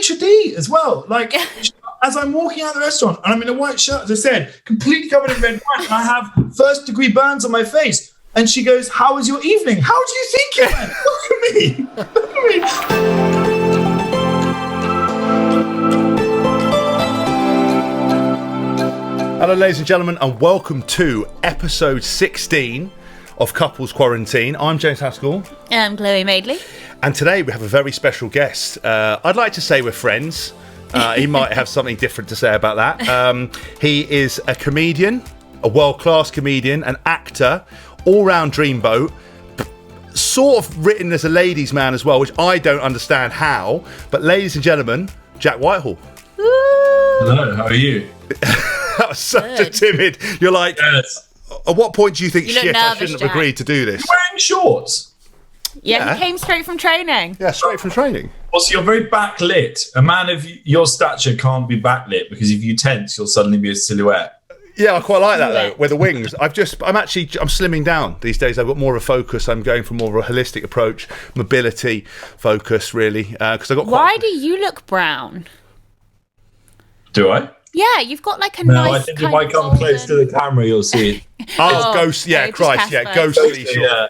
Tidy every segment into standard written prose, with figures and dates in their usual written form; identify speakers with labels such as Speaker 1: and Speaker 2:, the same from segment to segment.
Speaker 1: maitre d' as well. Like, as I'm walking out of the restaurant and I'm in a white shirt, as I said, completely covered in red wine, and I have first-degree burns on my face. And she goes, "How was your evening?" How do you think it went? Look at me. Look at me.
Speaker 2: Hello, ladies and gentlemen, and welcome to episode 16 of Couples Quarantine. I'm James Haskell.
Speaker 3: I'm Chloe Madeley.
Speaker 2: And today we have a very special guest. I'd like to say we're friends. He might have something different to say about that. He is a comedian, a world-class comedian, an actor, all-round dreamboat, sort of written as a ladies' man as well, which I don't understand how. But ladies and gentlemen, Jack Whitehall.
Speaker 3: Woo!
Speaker 1: Hello, how are you?
Speaker 2: That was such a timid. You're like, yes. At what point do you think, shit, I shouldn't have agreed to do this?
Speaker 1: You're wearing shorts.
Speaker 3: Yeah, he came straight from training.
Speaker 2: Yeah, straight from training.
Speaker 1: Well, so you're very backlit. A man of your stature can't be backlit because if you tense, you'll suddenly be a silhouette.
Speaker 2: Yeah, I quite like that though. With the wings, I'm slimming down these days. I've got more of a focus. I'm going for more of a holistic approach, mobility focus, really. Because I got.
Speaker 3: Why do you look brown?
Speaker 1: Do I?
Speaker 3: Yeah, you've got like a
Speaker 1: no,
Speaker 3: nice.
Speaker 1: I think if I come close to the camera, you'll see it.
Speaker 2: Ghost. Yeah, Christ. Yeah, ghostly. Sure.
Speaker 1: Yeah.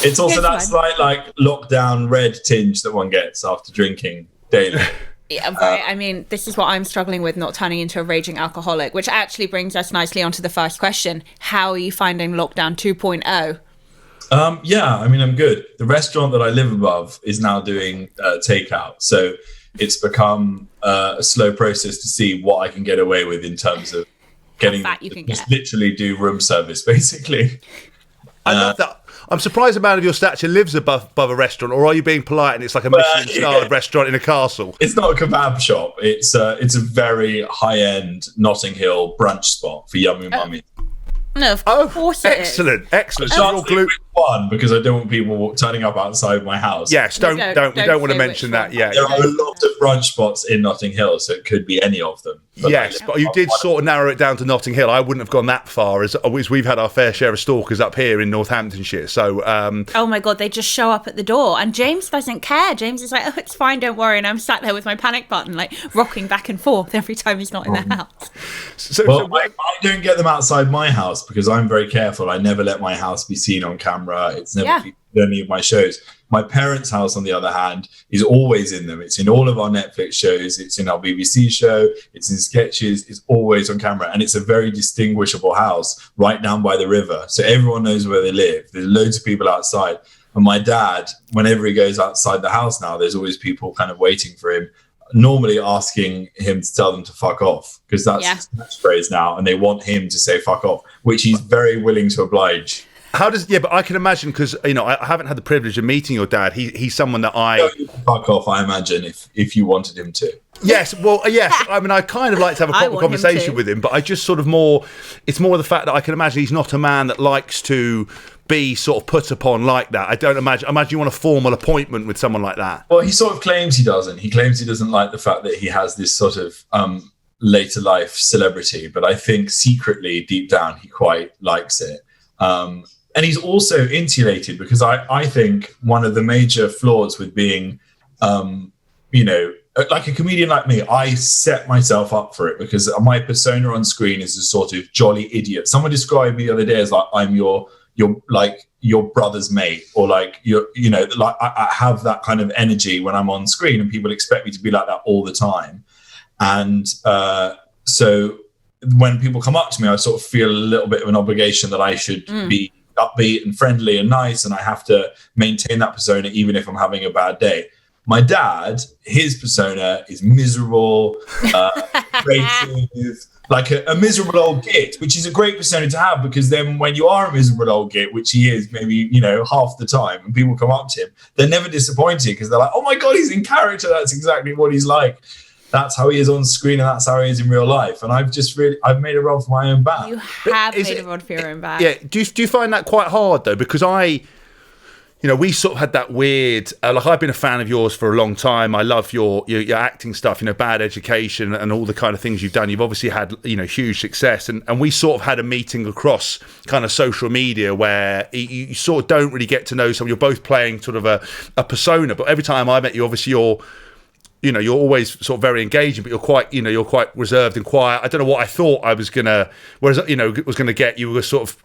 Speaker 1: It's also that slight like lockdown red tinge that one gets after drinking daily.
Speaker 3: Yeah, right. I mean, this is what I'm struggling with, not turning into a raging alcoholic, which actually brings us nicely onto the first question. How are you finding lockdown 2.0?
Speaker 1: Yeah, I mean, I'm good. The restaurant that I live above is now doing takeout. So it's become a slow process to see what I can get away with in terms of getting just literally do room service, basically.
Speaker 2: I love that. I'm surprised a man of your stature lives above a restaurant, or are you being polite and it's like a Michelin-starred restaurant in a castle?
Speaker 1: It's not a kebab shop. It's a very high-end Notting Hill brunch spot for young mummies.
Speaker 3: No, of course it is.
Speaker 2: Excellent.
Speaker 1: One, because I don't want people turning up outside my house.
Speaker 2: Yes, we don't want to mention that. Yeah,
Speaker 1: there are a lot of brunch spots in Notting Hill, so it could be any of them.
Speaker 2: Yes, but you did sort of narrow it down to Notting Hill. I wouldn't have gone that far, as we've had our fair share of stalkers up here in Northamptonshire. So,
Speaker 3: oh my God, they just show up at the door, and James doesn't care. James is like, "Oh, it's fine, don't worry." And I'm sat there with my panic button, like rocking back and forth every time he's not in the house.
Speaker 1: I don't get them outside my house because I'm very careful. I never let my house be seen on camera. It's never featured in any of my shows. My parents' house, on the other hand, is always in them. It's in all of our Netflix shows. It's in our BBC show. It's in sketches. It's always on camera. And it's a very distinguishable house right down by the river. So everyone knows where they live. There's loads of people outside. And my dad, whenever he goes outside the house now, there's always people kind of waiting for him, normally asking him to tell them to fuck off, because that's his catchphrase now. And they want him to say fuck off, which he's very willing to oblige.
Speaker 2: But I can imagine, because I haven't had the privilege of meeting your dad. He's someone that
Speaker 1: fuck off, I imagine, if you wanted him to.
Speaker 2: Yes, well, yes. I mean, I kind of like to have a proper conversation with him, but I just sort of it's more the fact that I can imagine he's not a man that likes to be sort of put upon like that. I imagine you want a formal appointment with someone like that.
Speaker 1: Well, he sort of claims he doesn't. He claims he doesn't like the fact that he has this sort of later life celebrity, but I think secretly, deep down, he quite likes it. And he's also insulated, because I think one of the major flaws with being, like a comedian like me, I set myself up for it because my persona on screen is a sort of jolly idiot. Someone described me the other day as like, I'm your brother's mate, or like I have that kind of energy when I'm on screen, and people expect me to be like that all the time. And so when people come up to me, I sort of feel a little bit of an obligation that I should be upbeat and friendly and nice, and I have to maintain that persona even if I'm having a bad day. My dad, his persona is miserable, creative, like a miserable old git, which is a great persona to have, because then when you are a miserable old git, which he is maybe, half the time, and people come up to him, they're never disappointed, because they're like, oh my God, he's in character. That's exactly what he's like. That's how he is on screen, and that's how he is in real life. And I've made a rod for my own back.
Speaker 3: You have made a rod for your own back.
Speaker 2: Yeah. Do you find that quite hard though? Because we sort of had that weird, I've been a fan of yours for a long time. I love your acting stuff, Bad Education and all the kind of things you've done. You've obviously had, huge success. And we sort of had a meeting across kind of social media where you sort of don't really get to know someone. You're both playing sort of a persona, but every time I met you, obviously you're always sort of very engaging, but you're quite reserved and quiet. I don't know what I thought I was gonna, was gonna get. You were sort of,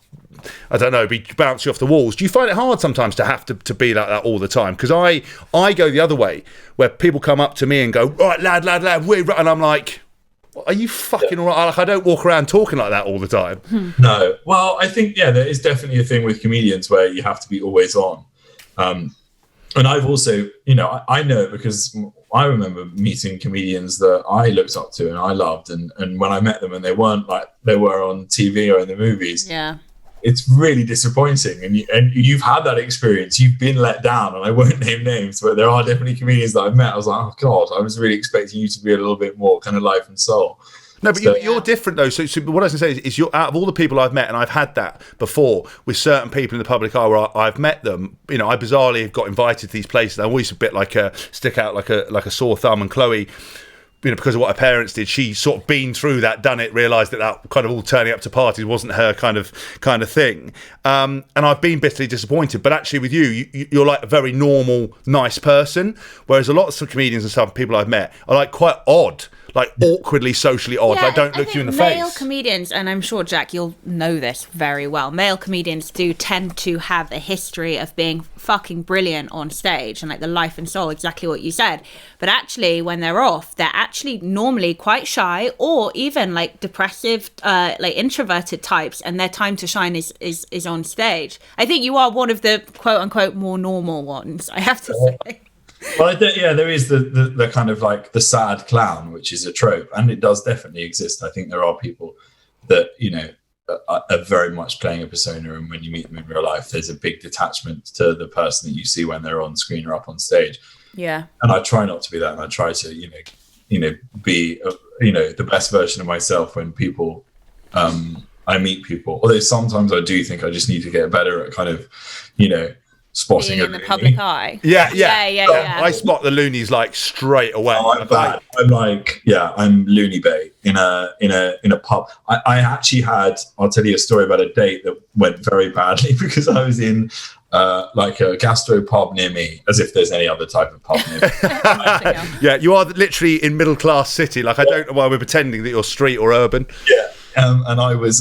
Speaker 2: I don't know, be bouncing off the walls. Do you find it hard sometimes to have to be like that all the time? Because I go the other way, where people come up to me and go, right, lad, and I'm like, are you fucking all right? Like, I don't walk around talking like that all the time.
Speaker 1: No. Well, I think, there is definitely a thing with comedians where you have to be always on. And I've also, I know it because I remember meeting comedians that I looked up to and I loved. And when I met them and they weren't like they were on TV or in the movies, it's really disappointing. And you've had that experience. You've been let down. And I won't name names, but there are definitely comedians that I've met. I was like, oh, God, I was really expecting you to be a little bit more kind of life and soul.
Speaker 2: No, but you're different though. So what I was going to say is, you're out of all the people I've met, and I've had that before with certain people in the public eye where I've met them. I bizarrely have got invited to these places. I'm always a bit like stick out like a sore thumb. And Chloe, because of what her parents did, she sort of been through that, done it, realised that kind of all turning up to parties wasn't her kind of thing. And I've been bitterly disappointed. But actually, with you're like a very normal, nice person, whereas a lot of some comedians and some people I've met are like quite odd. Like awkwardly socially odd.
Speaker 3: Yeah,
Speaker 2: like don't look you in the face.
Speaker 3: Male comedians, and I'm sure, Jack, you'll know this very well, male comedians do tend to have a history of being fucking brilliant on stage and like the life and soul, exactly what you said. But actually, when they're off, they're actually normally quite shy or even like depressive, like introverted types, and their time to shine is on stage. I think you are one of the quote unquote more normal ones, I have to say.
Speaker 1: Well, there is the kind of like the sad clown, which is a trope, and it does definitely exist. I think there are people that, are very much playing a persona, and when you meet them in real life, there's a big detachment to the person that you see when they're on screen or up on stage.
Speaker 3: Yeah.
Speaker 1: And I try not to be that, and I try to, be, the best version of myself when people, I meet people. Although sometimes I do think I just need to get better at kind of, spotting
Speaker 3: in the public eye.
Speaker 2: Yeah. I spot the loonies like straight away.
Speaker 1: Oh, I'm bad. I'm loony bait in a pub. I actually I'll tell you a story about a date that went very badly because I was in like a gastro pub near me, as if there's any other type of pub near me.
Speaker 2: Yeah, you are literally in middle class city. Like I don't know why we're pretending that you're street or urban.
Speaker 1: Yeah. And I was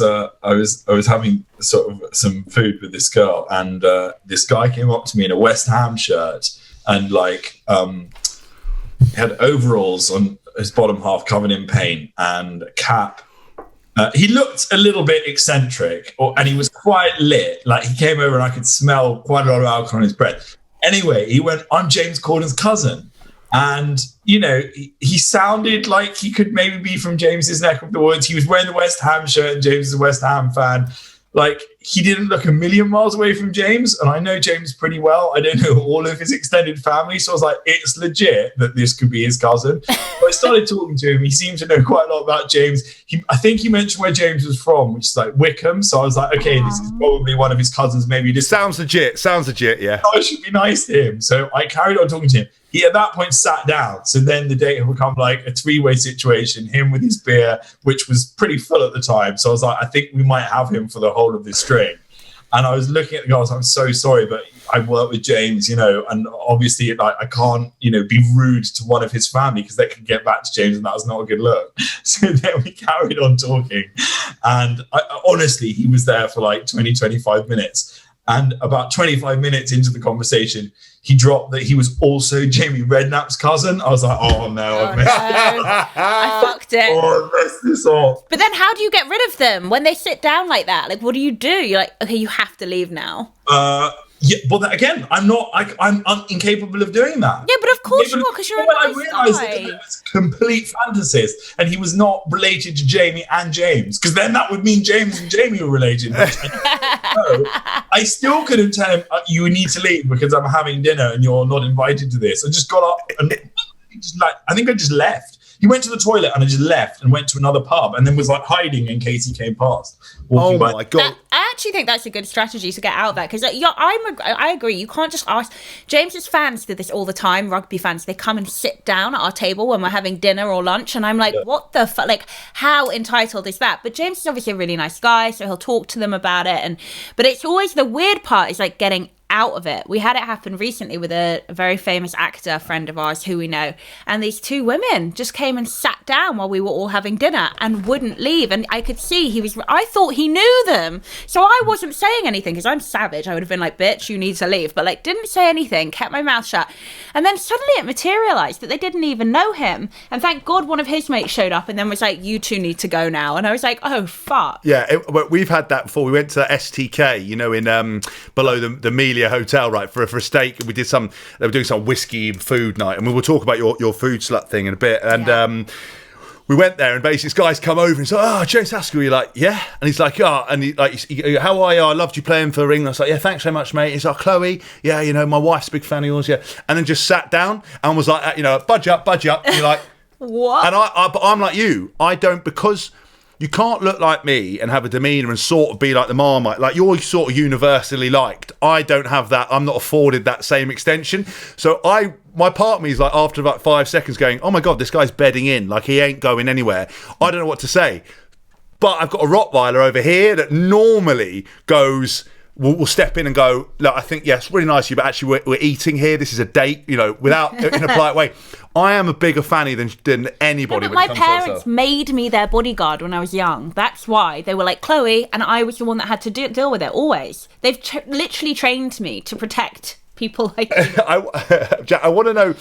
Speaker 1: having sort of some food with this girl, and this guy came up to me in a West Ham shirt and like had overalls on his bottom half covered in paint and a cap. He looked a little bit eccentric, and he was quite lit. Like he came over and I could smell quite a lot of alcohol on his breath. Anyway, he went, "I'm James Corden's cousin." And, he sounded like he could maybe be from James's neck of the woods. He was wearing the West Ham shirt and James is a West Ham fan. Like, he didn't look a million miles away from James. And I know James pretty well. I don't know all of his extended family. So I was like, it's legit that this could be his cousin. So I started talking to him. He seemed to know quite a lot about James. I think he mentioned where James was from, which is like Wickham. So I was like, okay, this is probably one of his cousins. Maybe this
Speaker 2: sounds legit, yeah.
Speaker 1: I should be nice to him. So I carried on talking to him. He at that point sat down. So then the date had become like a three-way situation, him with his beer, which was pretty full at the time. So I was like, I think we might have him for the whole of this string. And I was looking at the guys, I'm so sorry, but I work with James, and obviously like, I can't, be rude to one of his family because they could get back to James and that was not a good look. So then we carried on talking. And honestly, he was there for like 20, 25 minutes. And about 25 minutes into the conversation, he dropped that he was also Jamie Redknapp's cousin. I was like, oh no, I messed it up.
Speaker 3: I fucked it.
Speaker 1: Oh, I messed this up.
Speaker 3: But then how do you get rid of them when they sit down like that? Like, what do? You're like, okay, you have to leave now.
Speaker 1: Yeah, but again, I'm incapable of doing that.
Speaker 3: Yeah, but of course you are, because you're a nice
Speaker 1: I realised that it was complete fantasist, and he was not related to Jamie and James, because then that would mean James and Jamie were related. I still couldn't tell him, you need to leave because I'm having dinner and you're not invited to this. I just got up and I think I just left. He went to the toilet and I just left and went to another pub and then was like hiding in case he came past.
Speaker 2: Oh my God.
Speaker 3: I actually think that's a good strategy to get out there, because I agree. You can't just ask. James's fans do this all the time. Rugby fans, they come and sit down at our table when we're having dinner or lunch, and I'm like, what the fuck? Like, how entitled is that? But James is obviously a really nice guy, so he'll talk to them about it. But it's always the weird part is like getting out of it. We had it happen recently with a very famous actor friend of ours who we know, and these two women just came and sat down while we were all having dinner and wouldn't leave. And I could see I thought he knew them, so I wasn't saying anything because I'm savage. I would have been like, bitch, you need to leave, but like didn't say anything, kept my mouth shut. And then suddenly it materialized that they didn't even know him, and thank God one of his mates showed up and then was like, you two need to go now. And I was like, oh fuck.
Speaker 2: Yeah, we've had that before. We went to STK, you know, in below the Melia Hotel, right, for a steak. We did they were doing some whiskey and food night, and we will talk about your food slut thing in a bit. And we went there, and basically this guy's come over and he's like, oh, James Haskell. You're like, yeah. And he's like, oh, and how are you? I loved you playing for England. I was like, yeah, thanks so much, mate. He's like, Chloe, yeah, you know, my wife's a big fan of yours, yeah. And then just sat down and was like, you know, budge up. And you're like,
Speaker 3: what?
Speaker 2: And but I'm like you. I don't, because you can't look like me and have a demeanour and sort of be like the Marmite. Like, you're sort of universally liked. I don't have that. I'm not afforded that same extension. So my part of me is like, after about 5 seconds going, oh my God, this guy's bedding in. Like, he ain't going anywhere. I don't know what to say. But I've got a Rottweiler over here that normally goes... We'll step in and go, look, I think, yes, really nice of you, but actually we're eating here. This is a date, you know, without, in a polite way. I am a bigger fanny than anybody.
Speaker 3: No, but my parents made me their bodyguard when I was young. That's why. They were like, Chloe, and I was the one that had to deal with it, always. They've literally trained me to protect people like you.
Speaker 2: I want to know,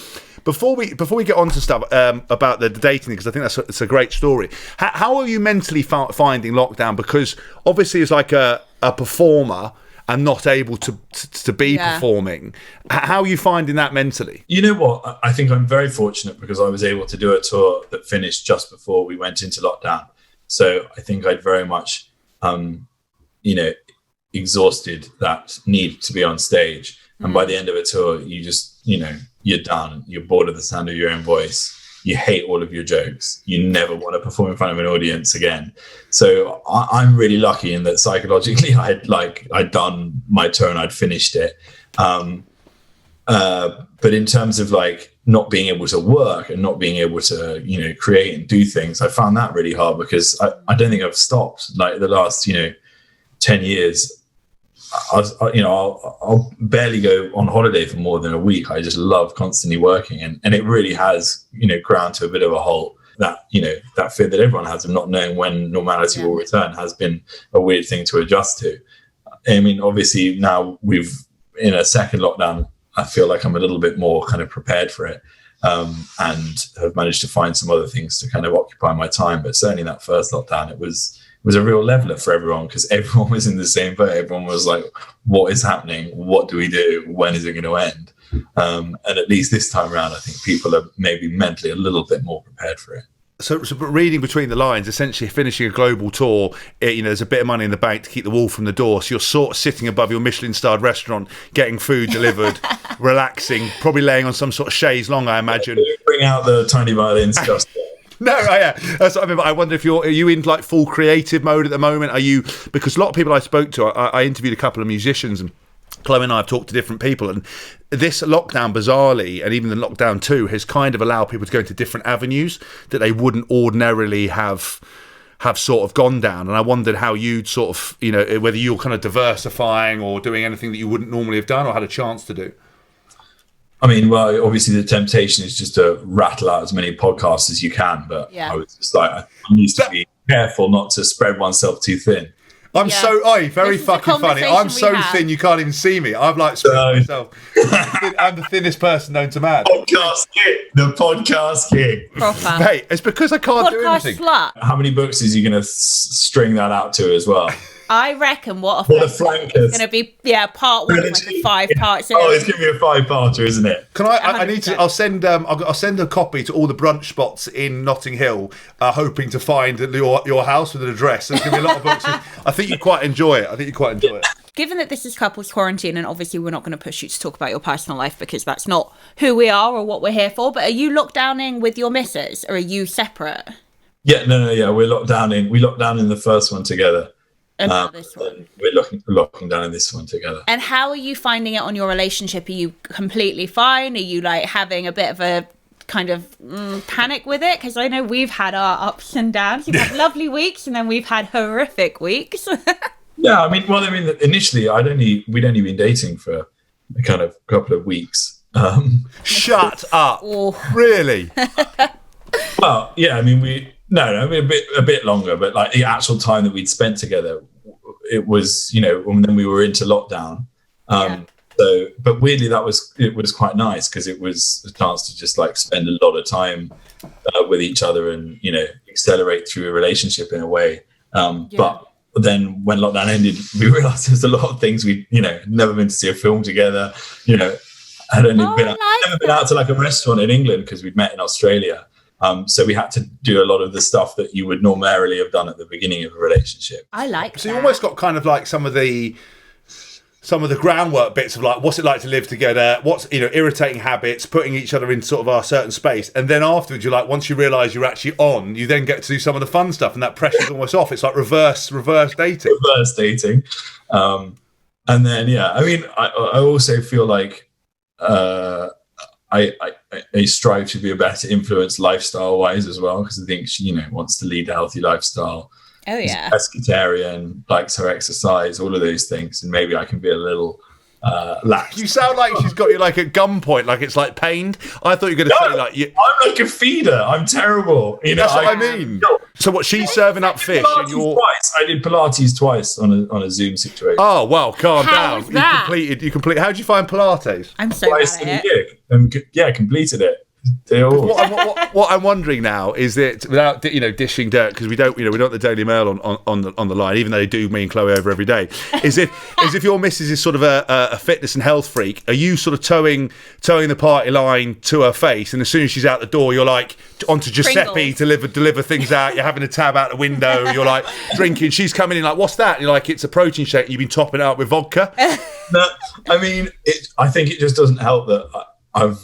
Speaker 2: before we get on to stuff about the dating, because I think it's a great story. How are you mentally finding lockdown? Because obviously it's like a performer and not able to be performing. How are you finding that mentally?
Speaker 1: You know what? I think I'm very fortunate because I was able to do a tour that finished just before we went into lockdown. So I think I'd very much, exhausted that need to be on stage. And by the end of a tour, you just, you're done. You're bored of the sound of your own voice. You hate all of your jokes. You never want to perform in front of an audience again. So I'm really lucky in that psychologically I'd done my tour and I'd finished it. But in terms of like not being able to work and not being able to, create and do things, I found that really hard because I don't think I've stopped. Like the last, 10 years, I'll barely go on holiday for more than a week. I just love constantly working, and it really has, ground to a bit of a halt. That, that fear that everyone has of not knowing when normality will return has been a weird thing to adjust to. I mean, obviously now we've in a second lockdown, I feel like I'm a little bit more kind of prepared for it, and have managed to find some other things to kind of occupy my time. But certainly that first lockdown, it was a real leveler for everyone because everyone was in the same boat. Everyone was like, what is happening? What do we do? When is it going to end? And at least this time around, I think people are maybe mentally a little bit more prepared for it.
Speaker 2: So but reading between the lines, essentially finishing a global tour, there's a bit of money in the bank to keep the wall from the door. So you're sort of sitting above your Michelin-starred restaurant, getting food delivered, relaxing, probably laying on some sort of chaise longue, I imagine.
Speaker 1: Bring out the tiny violins just
Speaker 2: No, yeah. That's what I mean. I wonder if are you in like full creative mode at the moment? Are you, because a lot of people I spoke to, I interviewed a couple of musicians, and Chloe and I have talked to different people, and this lockdown, bizarrely, and even the lockdown 2, has kind of allowed people to go into different avenues that they wouldn't ordinarily have sort of gone down. And I wondered how you'd sort of, whether you're kind of diversifying or doing anything that you wouldn't normally have done or had a chance to do.
Speaker 1: I mean, well, obviously the temptation is just to rattle out as many podcasts as you can, but I was just like, I need to be careful not to spread oneself too thin.
Speaker 2: I'm very fucking funny. I'm so thin you can't even see me. I'm like spreading myself. I'm the thinnest person known to man.
Speaker 1: The podcast king.
Speaker 3: Proper.
Speaker 2: Mate, it's because I can't do anything.
Speaker 3: Slut.
Speaker 1: How many books is he going to string that out to as well?
Speaker 3: I reckon what
Speaker 1: a flankers.
Speaker 3: It's going to be part 1, like a 5-part series.
Speaker 1: Oh, it's going to be a 5-parter, isn't it?
Speaker 2: Can I need to. I'll send a copy to all the brunch spots in Notting Hill, hoping to find your house with an address. There's going to be a lot of books. I think you quite enjoy it.
Speaker 3: Given that this is couples quarantine, and obviously we're not going to push you to talk about your personal life because that's not who we are or what we're here for, but are you locked down in with your missus or are you separate?
Speaker 1: Yeah, no, we're locked down in. We locked down in the first one together.
Speaker 3: And this one.
Speaker 1: We're locking down in this one together.
Speaker 3: And how are you finding it on your relationship? Are you completely fine? Are you like having a bit of a kind of panic with it? Because I know we've had our ups and downs. We've had lovely weeks and then we've had horrific weeks.
Speaker 1: Yeah, initially we'd only been dating for kind of couple of weeks.
Speaker 2: Shut up!
Speaker 3: Oh.
Speaker 2: Really?
Speaker 1: Well, yeah, I mean, a bit longer, but like the actual time that we'd spent together, it was, when then we were into lockdown. So, but weirdly, it was quite nice because it was a chance to just like spend a lot of time with each other and, accelerate through a relationship in a way. But then when lockdown ended, we realized there's a lot of things we'd, never been to see a film together, had only never been out to like a restaurant in England because we'd met in Australia. So we had to do a lot of the stuff that you would normally have done at the beginning of a relationship.
Speaker 3: I like
Speaker 2: So you almost got kind of like some of the groundwork bits of like, what's it like to live together? What's, irritating habits, putting each other in sort of our certain space. And then afterwards, you're like, once you realise you're actually on, you then get to do some of the fun stuff and that pressure's almost off. It's like reverse dating.
Speaker 1: Reverse dating. And then, I mean, I also feel like I strive to be a better influence lifestyle wise as well, because I think she, wants to lead a healthy lifestyle.
Speaker 3: Oh yeah.
Speaker 1: She's pescatarian, likes her exercise, all of those things, and maybe I can be a little lax.
Speaker 2: You sound like she's got you like at gunpoint, like it's like pained. I thought you were going to say like
Speaker 1: I'm like a feeder. I'm terrible.
Speaker 2: That's what I mean. So what? She's serving up fish, and you're.
Speaker 1: Twice. I did Pilates twice on a Zoom situation.
Speaker 2: Oh well, calm
Speaker 3: How
Speaker 2: down.
Speaker 3: was that?
Speaker 2: You completed. How did you find Pilates?
Speaker 3: I'm so
Speaker 1: Twice
Speaker 3: bad
Speaker 1: in
Speaker 3: at
Speaker 1: a
Speaker 3: it.
Speaker 1: year. Completed it.
Speaker 2: What I'm wondering now is that without dishing dirt, because we don't we're not the Daily Mail on the line, even though they do me and Chloe over every day. Is if your missus is sort of a fitness and health freak, are you sort of towing the party line to her face, and as soon as she's out the door, you're like onto Giuseppe to deliver things out. You're having a tab out the window. You're like drinking. She's coming in like, what's that? And you're like, it's a protein shake. You've been topping it up with vodka.
Speaker 1: No, I mean, I think it just doesn't help that I've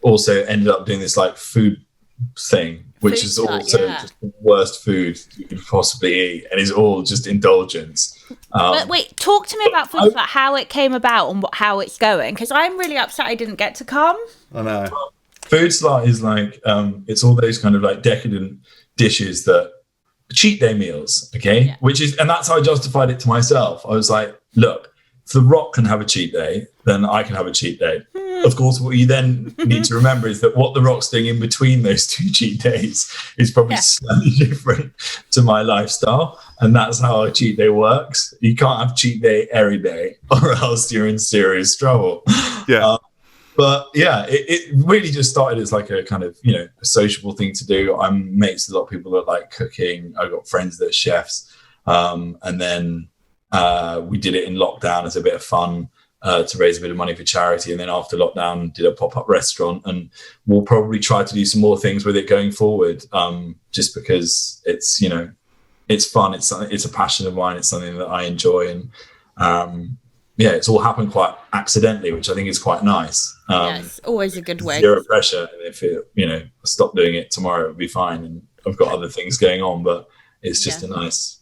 Speaker 1: also ended up doing this like food thing, which is also just the worst food you could possibly eat, and is all just indulgence.
Speaker 3: But wait, talk to me about food, about how it came about and how it's going, because I'm really upset I didn't get to come.
Speaker 2: I know.
Speaker 1: Food Slut is like it's all those kind of like decadent dishes that cheat day meals, okay? Yeah. And that's how I justified it to myself. I was like, look, if The Rock can have a cheat day, then I can have a cheat day. Of course, what you then need to remember is that what The Rock's doing in between those two cheat days is probably slightly different to my lifestyle. And that's how a cheat day works. You can't have cheat day every day or else you're in serious trouble.
Speaker 2: Yeah.
Speaker 1: But yeah, it really just started as like a kind of, a sociable thing to do. I'm mates with a lot of people that like cooking. I've got friends that are chefs. And then we did it in lockdown as a bit of fun. To raise a bit of money for charity, and then after lockdown did a pop-up restaurant, and we'll probably try to do some more things with it going forward, just because it's it's fun, it's a passion of mine, it's something that I enjoy, and it's all happened quite accidentally, which I think is quite nice.
Speaker 3: Yes, always a good way.
Speaker 1: Zero pressure, and if I stop doing it tomorrow, it'll be fine, and I've got other things going on, but it's just a nice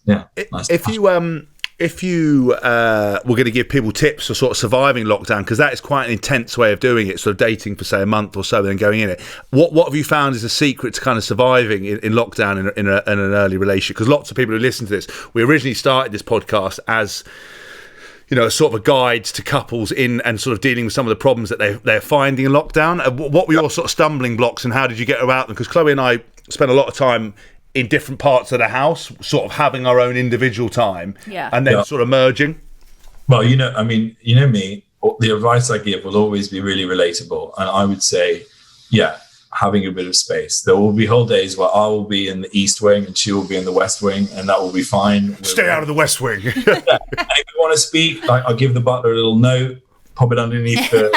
Speaker 2: If you were going to give people tips for sort of surviving lockdown, because that is quite an intense way of doing it, sort of dating for, say, a month or so and then going in it, what have you found is a secret to kind of surviving in lockdown in an early relationship? Because lots of people who listen to this, we originally started this podcast as a sort of a guide to couples in and sort of dealing with some of the problems that they're finding in lockdown. What were your sort of stumbling blocks and how did you get about them? Because Chloe and I spent a lot of time in different parts of the house, sort of having our own individual time, and then sort of merging.
Speaker 1: Well, me, the advice I give will always be really relatable. And I would say, having a bit of space. There will be whole days where I will be in the East Wing and she will be in the West Wing, and that will be fine.
Speaker 2: Stay out of the West Wing.
Speaker 1: And if you want to speak, I'll give the butler a little note, pop it underneath the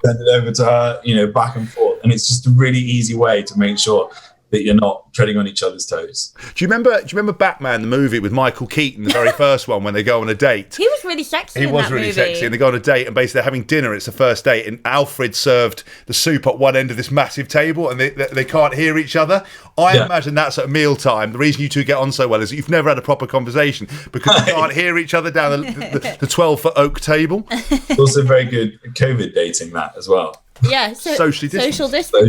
Speaker 1: send it over to her, back and forth. And it's just a really easy way to make sure that you're not treading on each other's toes.
Speaker 2: Do you remember Batman, the movie with Michael Keaton, the very first one, when they go on a date?
Speaker 3: He was really sexy. He was really
Speaker 2: sexy, and they go on a date, and basically they're having dinner. It's the first date, and Alfred served the soup at one end of this massive table, and they can't hear each other. I imagine that's at mealtime. The reason you two get on so well is that you've never had a proper conversation because you can't hear each other down the 12-foot oak table.
Speaker 1: It's also very good COVID dating, that as well.
Speaker 3: Yeah, social distancing.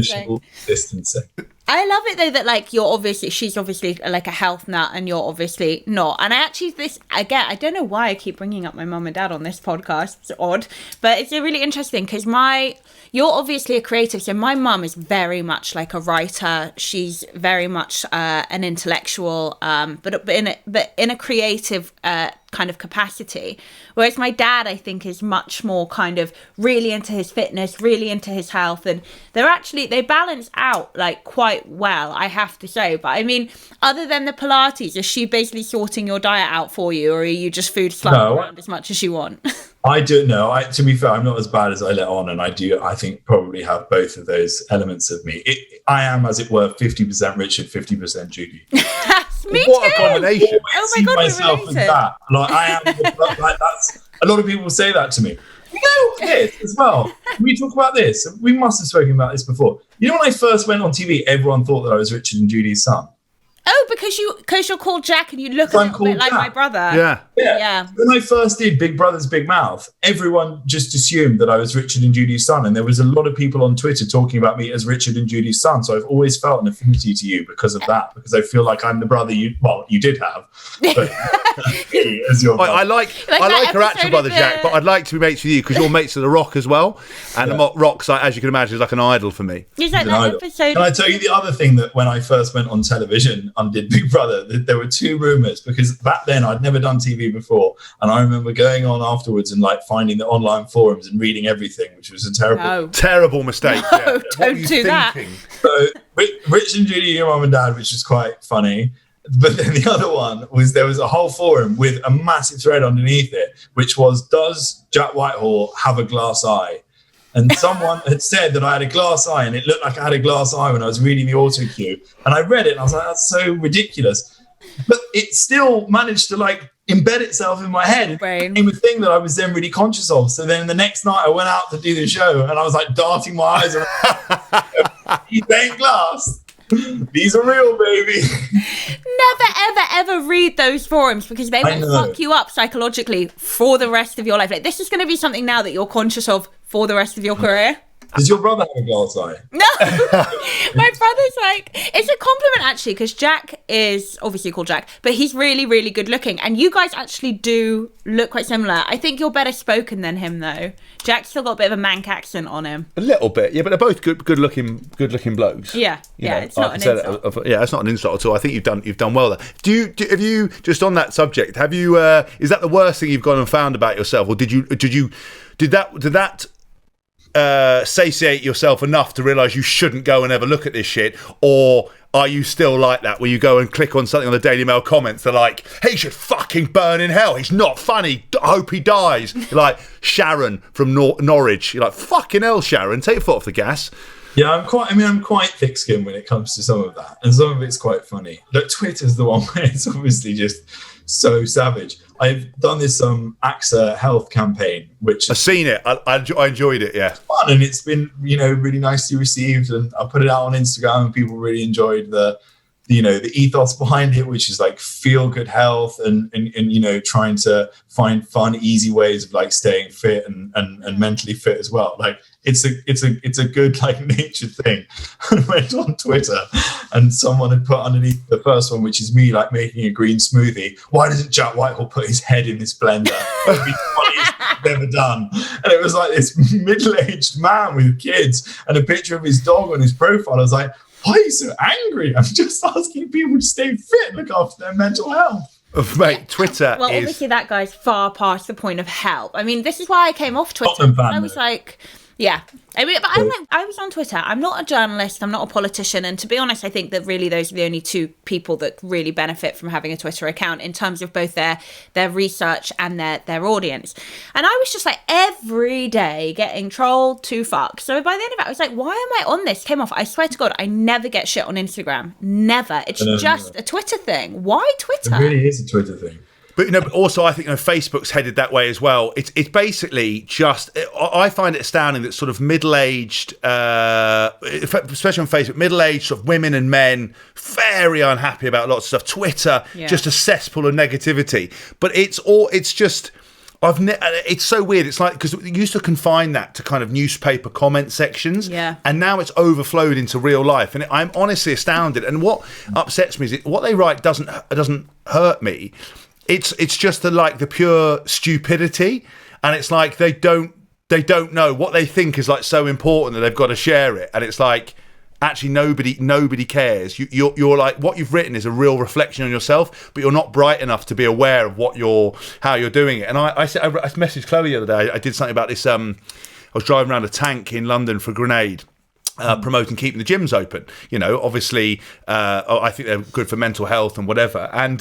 Speaker 1: Social distancing.
Speaker 3: I love it though that like she's obviously like a health nut and you're obviously not. And I don't know why I keep bringing up my mum and dad on this podcast. It's odd, but it's really interesting because you're obviously a creative. So my mum is very much like a writer. She's very much an intellectual, but in a creative kind of capacity. Whereas my dad, I think, is much more kind of really into his fitness, really into his health, and they balance out like quite well, I have to say. But I mean, other than the Pilates, is she basically sorting your diet out for you, or are you just food slugging around as much as you want?
Speaker 1: I don't know. To be fair, I'm not as bad as I let on, and I think probably have both of those elements of me. I am, as it were, 50% Richard, 50% Judy.
Speaker 3: Me
Speaker 2: what
Speaker 3: too.
Speaker 2: A combination!
Speaker 3: Oh my God,
Speaker 1: myself as that. Like I am. Like that's. A lot of people say that to me. You know this as well. We talk about this. We must have spoken about this before. You know, when I first went on TV, everyone thought that I was Richard and Judy's son.
Speaker 3: Oh, because you're called Jack and you look a little bit like my brother.
Speaker 2: Yeah.
Speaker 1: When I first did Big Brother's Big Mouth, everyone just assumed that I was Richard and Judy's son. And there was a lot of people on Twitter talking about me as Richard and Judy's son. So I've always felt an affinity to you because of that, because I feel like I'm the brother you did have. But as your brother.
Speaker 2: I like her actual brother, Jack, but I'd like to be mates with you because you're mates with The Rock as well. And The Rock's, as you can imagine, is like an idol for me.
Speaker 3: Is that episode?
Speaker 1: Can I tell you the other thing, that when I first went on television and did Big Brother, there were two rumours, because back then I'd never done TV before, and I remember going on afterwards and like finding the online forums and reading everything, which was a terrible
Speaker 2: mistake.
Speaker 3: No, don't do that.
Speaker 1: So Rich and Judy, your mum and dad, which is quite funny. But then the other one was, there was a whole forum with a massive thread underneath it, which was, does Jack Whitehall have a glass eye? And someone had said that I had a glass eye, and it looked like I had a glass eye when I was reading the auto cue. And I read it and I was like, that's so ridiculous. But it still managed to like embed itself in my head. It became a thing that I was then really conscious of. So then the next night I went out to do the show and I was like darting my eyes around. You stained glass. These are real, baby.
Speaker 3: Never, ever, ever read those forums, because they will fuck you up psychologically for the rest of your life. Like, this is going to be something now that you're conscious of for the rest of your career.
Speaker 1: Does your brother have a glass eye?
Speaker 3: No. My brother's like, it's a compliment actually, because Jack is obviously called Jack, but he's really, really good looking. And you guys actually do look quite similar. I think you're better spoken than him though. Jack's still got a bit of a Manc accent on him. A little bit, yeah, but they're both good looking blokes. Yeah, it's not an insult. It's not an insult at all. I think you've done well there. Have you just on that subject? Have you? Is that the worst thing you've gone and found about yourself, or did that satiate yourself enough to realise you shouldn't go and ever look at this shit? Or are you still like that, where you go and click on something on the Daily Mail comments, they're like, he should fucking burn in hell, he's not funny, I hope he dies. You're like Sharon from Norwich, you're like, fucking hell, Sharon, take your foot off the gas. Yeah, I'm quite thick-skinned when it comes to some of that, and some of it's quite funny. But Twitter's the one where it's obviously just so savage. I've done this AXA health campaign, which I've seen it. I enjoyed it. Yeah, fun, and it's been really nicely received. And I put it out on Instagram, and people really enjoyed the ethos behind it, which is like feel good health and trying to find fun, easy ways of like staying fit and mentally fit as well. Like it's a good like natured thing. I went on Twitter and someone had put underneath the first one, which is me like making a green smoothie, why doesn't Jack Whitehall put his head in this blender? It'd be the funniest thing I've ever done. And it was like this middle-aged man with kids and a picture of his dog on his profile. I was like, why are you so angry? I'm just asking people to stay fit and look after their mental health. Mate, Twitter is... Well, obviously that guy's far past the point of help. I mean, this is why I came off Twitter. I was like... Yeah. I mean, but I was on Twitter. I'm not a journalist. I'm not a politician. And to be honest, I think that really those are the only two people that really benefit from having a Twitter account in terms of both their research and their audience. And I was just like every day getting trolled to fuck. So by the end of it, I was like, why am I on this? Came off. I swear to God, I never get shit on Instagram. Never. It's just a Twitter thing. Why Twitter? It really is a Twitter thing. But but also I think Facebook's headed that way as well. It's basically just, I find it astounding that sort of middle-aged, especially on Facebook, middle-aged sort of women and men, very unhappy about lots of stuff. Twitter, just a cesspool of negativity. But it's just,
Speaker 2: It's so weird. It's like, because we used to confine that to kind of newspaper comment sections, and now it's overflowed into real life, and I'm honestly astounded. And what upsets me is what they write doesn't hurt me. It's just the pure stupidity, and it's like they don't know what they think is like so important that they've got to share it, and it's like, actually nobody cares. You're like, what you've written is a real reflection on yourself, but you're not bright enough to be aware of how you're doing it. And I messaged Chloe the other day. I did something about this. I was driving around a tank in London for Grenade, promoting keeping the gyms open. Obviously, I think they're good for mental health and whatever. And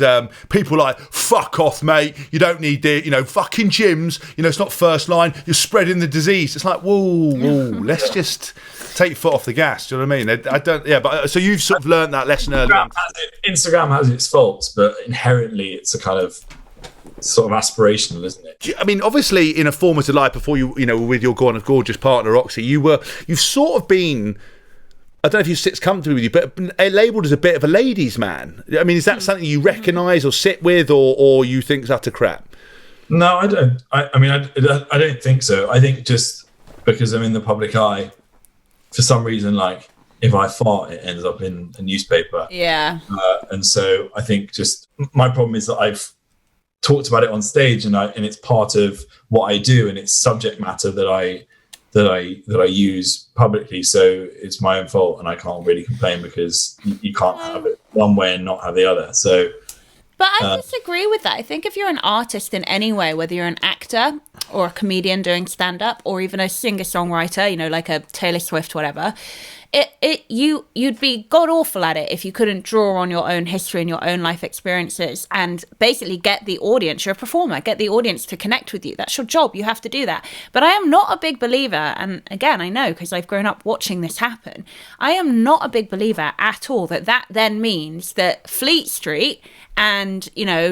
Speaker 2: people are like, fuck off, mate. You don't need fucking gyms. It's not first line. You're spreading the disease. It's like, whoa, let's just take your foot off the gas. Do you know what I mean? I don't. Yeah, but so you've sort of learned that lesson early on.
Speaker 1: Instagram has its faults, but inherently it's a kind of sort of aspirational, isn't it?
Speaker 2: I mean, obviously, in a formative life before you with your gorgeous partner Oxy, you've sort of been, I don't know if you sits comfortably with you, but labelled as a bit of a ladies' man. I mean, is that something you recognise or sit with, or you think is utter crap?
Speaker 1: No, I don't. I don't think so. I think just because I'm in the public eye, for some reason, like if I fart, it ends up in a newspaper.
Speaker 3: Yeah.
Speaker 1: And so I think just my problem is that I've talked about it on stage, and it's part of what I do, and it's subject matter that I use publicly. So it's my own fault, and I can't really complain because you can't have it one way and not have the other. So.
Speaker 3: But I disagree with that. I think if you're an artist in any way, whether you're an actor or a comedian doing stand-up, or even a singer-songwriter, like a Taylor Swift, whatever, you'd be god awful at it if you couldn't draw on your own history and your own life experiences and basically get the audience. You're a performer, get the audience to connect with you. That's your job. You have to do that. But I am not a big believer, and again, I know because I've grown up watching this happen, I am not a big believer at all that then means that Fleet Street and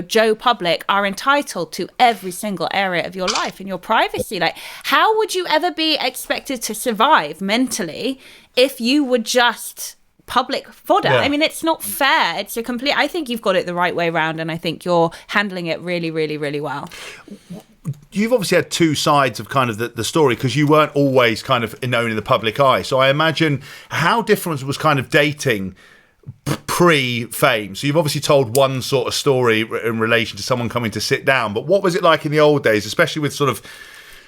Speaker 3: Joe Public are entitled to every single area of your life and your privacy. Like, how would you ever be expected to survive mentally if you were just public fodder? I mean, it's not fair. It's I think you've got it the right way around, and I think you're handling it really, really, really well.
Speaker 2: You've obviously had two sides of kind of the story, because you weren't always kind of known in the public eye. So I imagine how different was kind of dating pre-fame. So you've obviously told one sort of story in relation to someone coming to sit down, but what was it like in the old days, especially with sort of,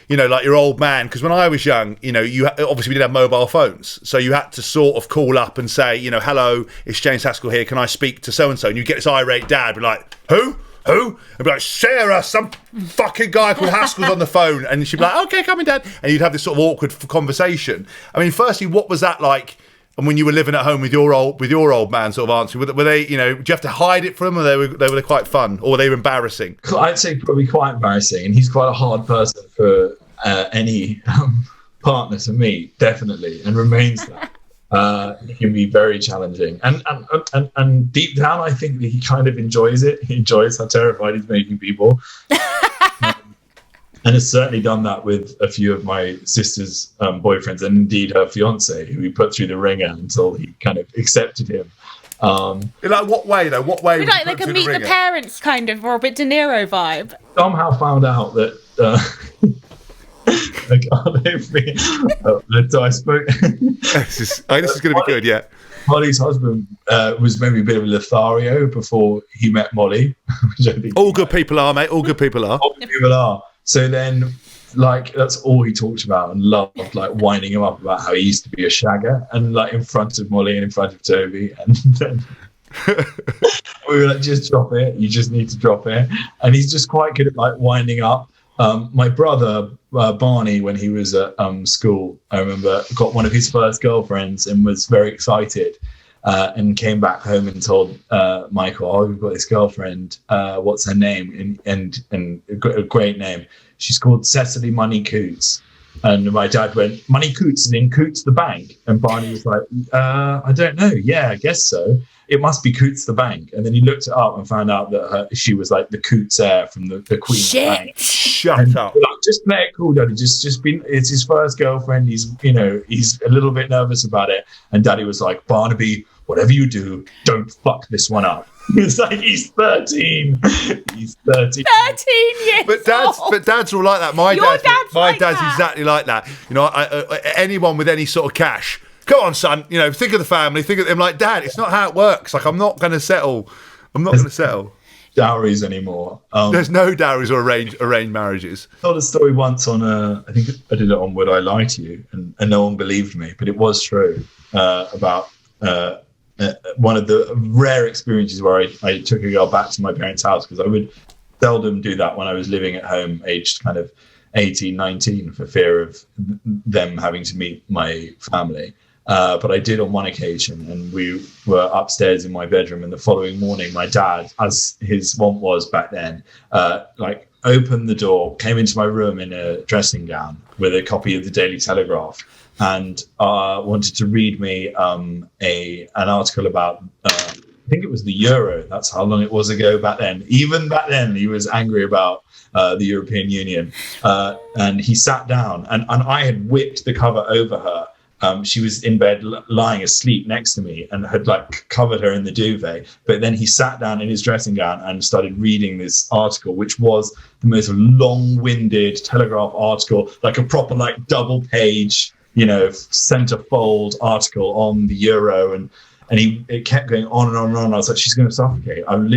Speaker 2: like your old man? Because when I was young, you obviously we didn't have mobile phones, so you had to sort of call up and say, hello, it's James Haskell here, can I speak to so-and-so? And you get this irate dad be like, who? And be like, Sarah, some fucking guy called Haskell's on the phone. And she'd be like, okay, come in, Dad. And you'd have this sort of awkward conversation. I mean, firstly, what was that like? And when you were living at home with your old man sort of answering, were they, do you have to hide it from them, or they were quite fun, or were they embarrassing?
Speaker 1: I'd say probably quite embarrassing, and he's quite a hard person for any partner to meet, definitely, and remains that. He can be very challenging, and deep down, I think that he kind of enjoys it. He enjoys how terrified he's making people. And has certainly done that with a few of my sister's boyfriends, and indeed her fiance, who he put through the ringer until he kind of accepted him.
Speaker 2: In like what way though? What way?
Speaker 3: Like a Meet the Parents kind of Robert De Niro vibe.
Speaker 1: Somehow found out that. I can't even. So I spoke.
Speaker 2: This is going to be good, yeah.
Speaker 1: Molly's husband was maybe a bit of a Lothario before he met Molly. Which I think
Speaker 2: all good people are, mate. All good people are.
Speaker 1: All good people are. So then, like, that's all he talked about, and loved, like, winding him up about how he used to be a shagger, and like in front of Molly and in front of Toby, and then we were like, just drop it. You just need to drop it. And he's just quite good at like winding up. My brother Barney, when he was at school, I remember got one of his first girlfriends and was very excited. And came back home and told Michael, "Oh, we've got this girlfriend. What's her name?" And a great name. She's called Cecily Money Coots. And my dad went, "Money Coots is in Coots the Bank." And Barney was like, "I don't know. Yeah, I guess so. It must be Coots the Bank." And then he looked it up and found out that she was like the Coots heir from the Queen's Bank.
Speaker 2: Shut up.
Speaker 1: Like, just play it cool, Daddy. Just been. It's his first girlfriend. He's a little bit nervous about it. And Daddy was like, Barnaby, whatever you do, don't fuck this one up. It's like he's 13. He's 13.
Speaker 3: 13 years
Speaker 2: But dads are all like that. My dad's exactly like that. You know, anyone with any sort of cash, come on, son. You know, think of the family. Think of them. Like, Dad, it's not how it works. Like, I'm not going to settle.
Speaker 1: Dowries anymore.
Speaker 2: There's no dowries or arranged marriages.
Speaker 1: I told a story once on I think I did it on Would I Lie to You, and no one believed me, but it was true about one of the rare experiences where I took a girl back to my parents' house, because I would seldom do that when I was living at home, aged kind of 18, 19, for fear of them having to meet my family. But I did on one occasion, and we were upstairs in my bedroom, and the following morning my dad, as his wont was back then, opened the door, came into my room in a dressing gown with a copy of the Daily Telegraph, and wanted to read me an article about I think it was the Euro. That's how long it was ago back then. Even back then he was angry about the European Union, and he sat down, and I had whipped the cover over her. She was in bed lying asleep next to me, and had covered her in the duvet. But then he sat down in his dressing gown and started reading this article, which was the most long-winded Telegraph article, like a proper double page, centerfold article on the Euro. And it kept going on and on and on. I was like, she's going to suffocate. I'm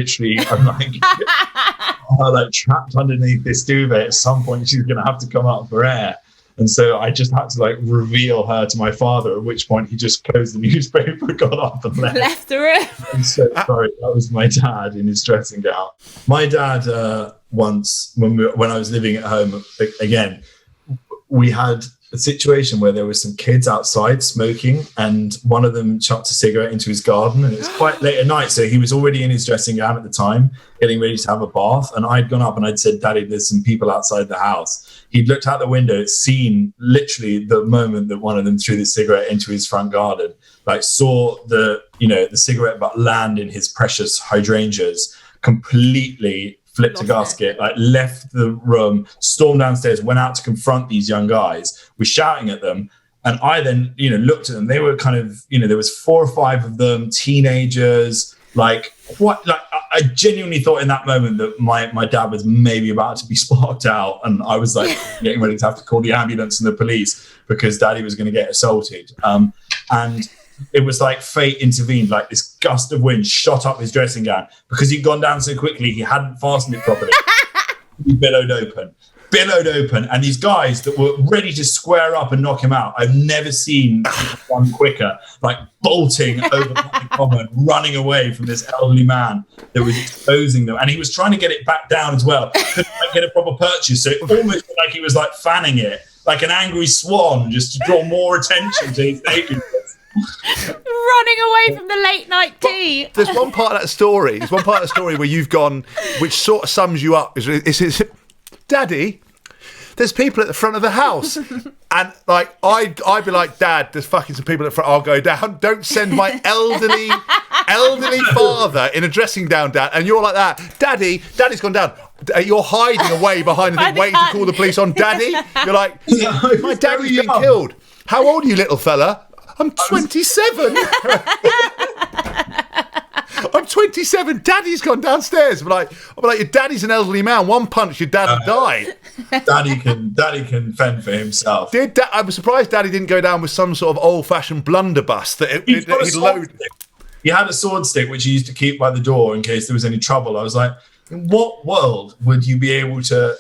Speaker 1: trapped underneath this duvet. At some point she's going to have to come up for air. And so I just had to reveal her to my father, at which point he just closed the newspaper, got up and left
Speaker 3: the room.
Speaker 1: I'm so sorry. That was my dad in his dressing gown. My dad, once, when I was living at home, again, we had a situation where there were some kids outside smoking, and one of them chucked a cigarette into his garden, and it was quite late at night, so he was already in his dressing gown at the time, getting ready to have a bath. And I'd gone up and I'd said, Daddy, there's some people outside the house. He'd looked out the window, seen literally the moment that one of them threw the cigarette into his front garden, saw the cigarette butt land in his precious hydrangeas, completely flipped a gasket, left the room, stormed downstairs, went out to confront these young guys, was shouting at them. And I then, looked at them. They were kind of, there was 4 or 5 of them, teenagers, I genuinely thought in that moment that my dad was maybe about to be sparked out. And I was getting ready to have to call the ambulance and the police because Daddy was going to get assaulted. And it was like fate intervened, this gust of wind shot up his dressing gown. Because he'd gone down so quickly, he hadn't fastened it properly. He billowed open. And these guys that were ready to square up and knock him out, I've never seen one quicker, bolting over the common, running away from this elderly man that was exposing them. And he was trying to get it back down as well. Couldn't get a proper purchase. So it almost looked like he was fanning it, like an angry swan, just to draw more attention to his naked.
Speaker 3: Running away from the late night tea.
Speaker 2: There's one part of that story. Where you've gone, which sort of sums you up. Is Daddy, there's people at the front of the house, and I'd be like, Dad, there's fucking some people at the front. I'll go down. Don't send my elderly father in a dressing gown down. And you're like that, Daddy's gone down. You're hiding away behind the thing, waiting to call the police on Daddy. You're like, my daddy's been killed. How old are you, little fella? I'm 27. I'm 27. Daddy's gone downstairs. I'm like, your daddy's an elderly man. One punch, your dad will die.
Speaker 1: Daddy can fend for himself.
Speaker 2: I was surprised Daddy didn't go down with some sort of old-fashioned blunderbuss that he'd load.
Speaker 1: He had a sword stick which he used to keep by the door in case there was any trouble. I was like, in what world would you be able to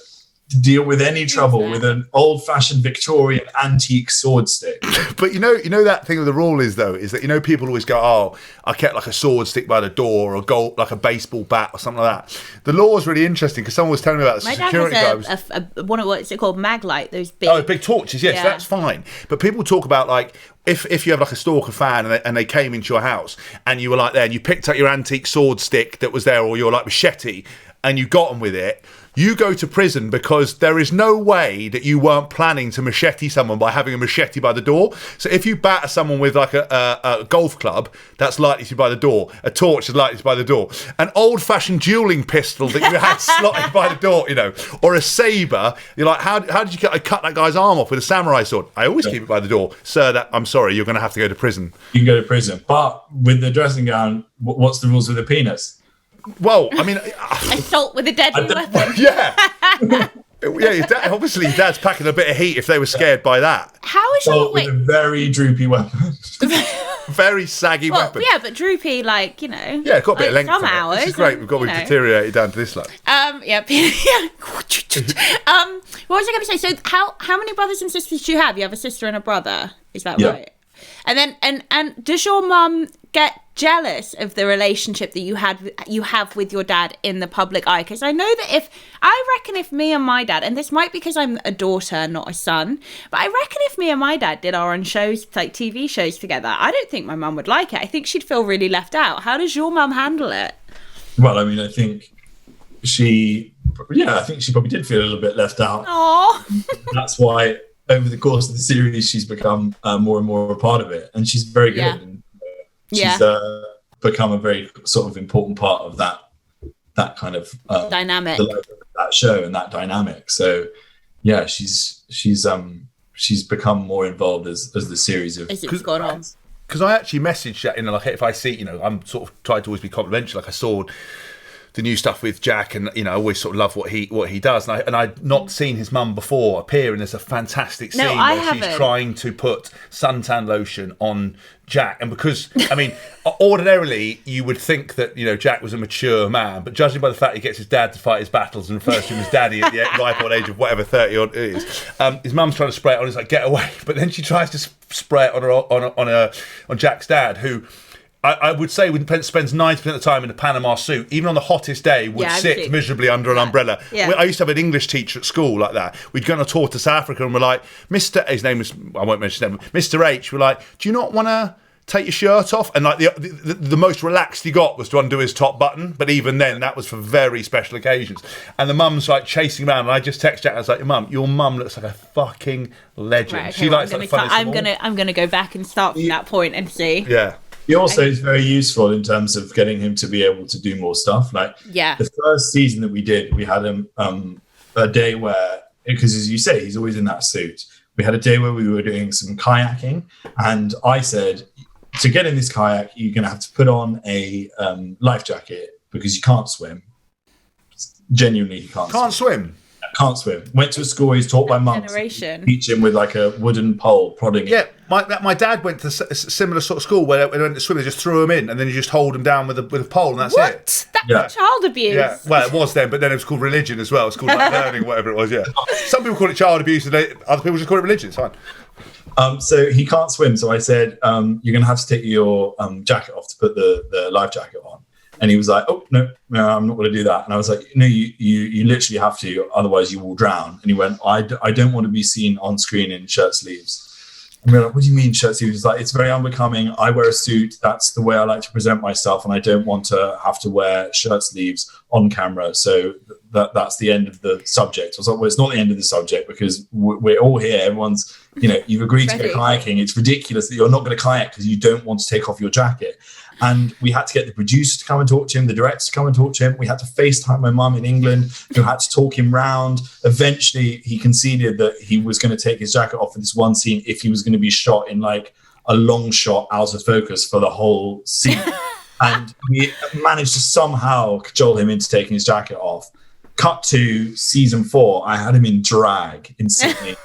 Speaker 1: deal with any trouble with an old-fashioned Victorian antique sword stick?
Speaker 2: But you know that thing of the rule is that people always go, oh, I kept a sword stick by the door, or a baseball bat or something like that. The law is really interesting because someone was telling me about the security guy.
Speaker 3: One of what's it called, Maglite, those big
Speaker 2: big torches. Yes, that's fine. But people talk about if you have a stalker fan and they came into your house and you were there and you picked up your antique sword stick that was there, or your machete, and you got them with it, you go to prison because there is no way that you weren't planning to machete someone by having a machete by the door. So if you batter someone with like a golf club, that's likely to be by the door. A torch is likely to be by the door. An old-fashioned dueling pistol that you had slotted by the door, you know, or a sabre. You're like, how did you cut that guy's arm off with a samurai sword? I always keep it by the door. Sir, I'm sorry, you're going to have to go to prison. You
Speaker 1: can go to prison. But with the dressing gown, what's the rules with the penis?
Speaker 2: Well, I mean...
Speaker 3: Assault with a deadly weapon.
Speaker 2: Yeah. Yeah, obviously your dad's packing a bit of heat if they were scared by that.
Speaker 3: How is your...
Speaker 1: with a very droopy weapon.
Speaker 2: Very saggy weapon.
Speaker 3: Yeah, but droopy, like, you know...
Speaker 2: Yeah, got a bit of length.
Speaker 3: Some hours.
Speaker 2: This is great. We've deteriorated down to this level.
Speaker 3: Yeah. What was I going to say? So how many brothers and sisters do you have? You have a sister and a brother. Is that right? And then and does your mum get jealous of the relationship that you have with your dad in the public eye? Because I know that if me and my dad, and this might be because I'm a daughter, not a son, but I reckon if me and my dad did our own shows, like TV shows together, I don't think my mum would like it. I think she'd feel really left out. How does your mum handle it?
Speaker 1: Well, I mean, I think she probably did feel a little bit left out.
Speaker 3: Aww.
Speaker 1: That's why over the course of the series, she's become more and more a part of it, and she's very good.
Speaker 3: Yeah.
Speaker 1: And, she's become a very sort of important part of that kind of
Speaker 3: dynamic,
Speaker 1: that show and that dynamic. So, yeah, she's become more involved as the series of
Speaker 3: as it's gone on.
Speaker 2: Because I actually messaged that, like if I see, I'm sort of tried to always be complimentary. Like I saw the new stuff with Jack, and I always sort of love what he does, and I'd not seen his mum before appear, and there's a fantastic scene where she's trying to put suntan lotion on Jack, and because I mean ordinarily you would think that Jack was a mature man, but judging by the fact he gets his dad to fight his battles and refers to him as daddy at the ripe old age of whatever 30 odd it is, his mum's trying to spray it on. He's like, get away, but then she tries to spray it on Jack's dad, who I would say spends 90% of the time in a Panama suit, even on the hottest day, would sit miserably under an umbrella. Yeah. I used to have an English teacher at school like that. We'd go on a tour to South Africa and we're like, his name was, I won't mention his name, Mr. H, we're like, do you not want to take your shirt off? And like the most relaxed he got was to undo his top button, but even then that was for very special occasions. And the mum's like chasing around, and I just text Jack, I was like, your mum looks like a fucking legend. Right, okay, she likes like fun.
Speaker 3: I'm gonna go back and start from that point and see.
Speaker 2: Yeah.
Speaker 1: He also is very useful in terms of getting him to be able to do more stuff. Like the first season that we did, we had him a day where, because as you say, he's always in that suit. We had a day where we were doing some kayaking, and I said, to get in this kayak, you're going to have to put on a life jacket because you can't swim. Genuinely, he can't swim. Can't swim. Went to a school, he's taught by monks. Teach him with like a wooden pole, prodding
Speaker 2: him. Yeah, my dad went to a similar sort of school where when they went to swim, they just threw him in and then you just hold him down with a pole and that's it.
Speaker 3: That's child abuse. Yeah,
Speaker 2: well, it was then, but then it was called religion as well. It's called like learning, whatever it was, yeah. Some people call it child abuse and other people just call it religion, it's fine.
Speaker 1: So he can't swim, so I said, you're going to have to take your jacket off to put the life jacket on. And he was like, oh, no, I'm not going to do that. And I was like, no, you literally have to, otherwise you will drown. And he went, I don't want to be seen on screen in shirt sleeves. And we're like, what do you mean shirt sleeves? He's like, it's very unbecoming. I wear a suit. That's the way I like to present myself. And I don't want to have to wear shirt sleeves on camera. So that's the end of the subject. I was like, well, it's not the end of the subject because we're all here. Everyone's, you've agreed to go kayaking. It's ridiculous that you're not going to kayak because you don't want to take off your jacket. And we had to get the producer to come and talk to him, the director to come and talk to him. We had to FaceTime my mum in England, who had to talk him round. Eventually, he conceded that he was going to take his jacket off for this one scene if he was going to be shot in like a long shot out of focus for the whole scene. And we managed to somehow cajole him into taking his jacket off. Cut to season 4, I had him in drag in Sydney.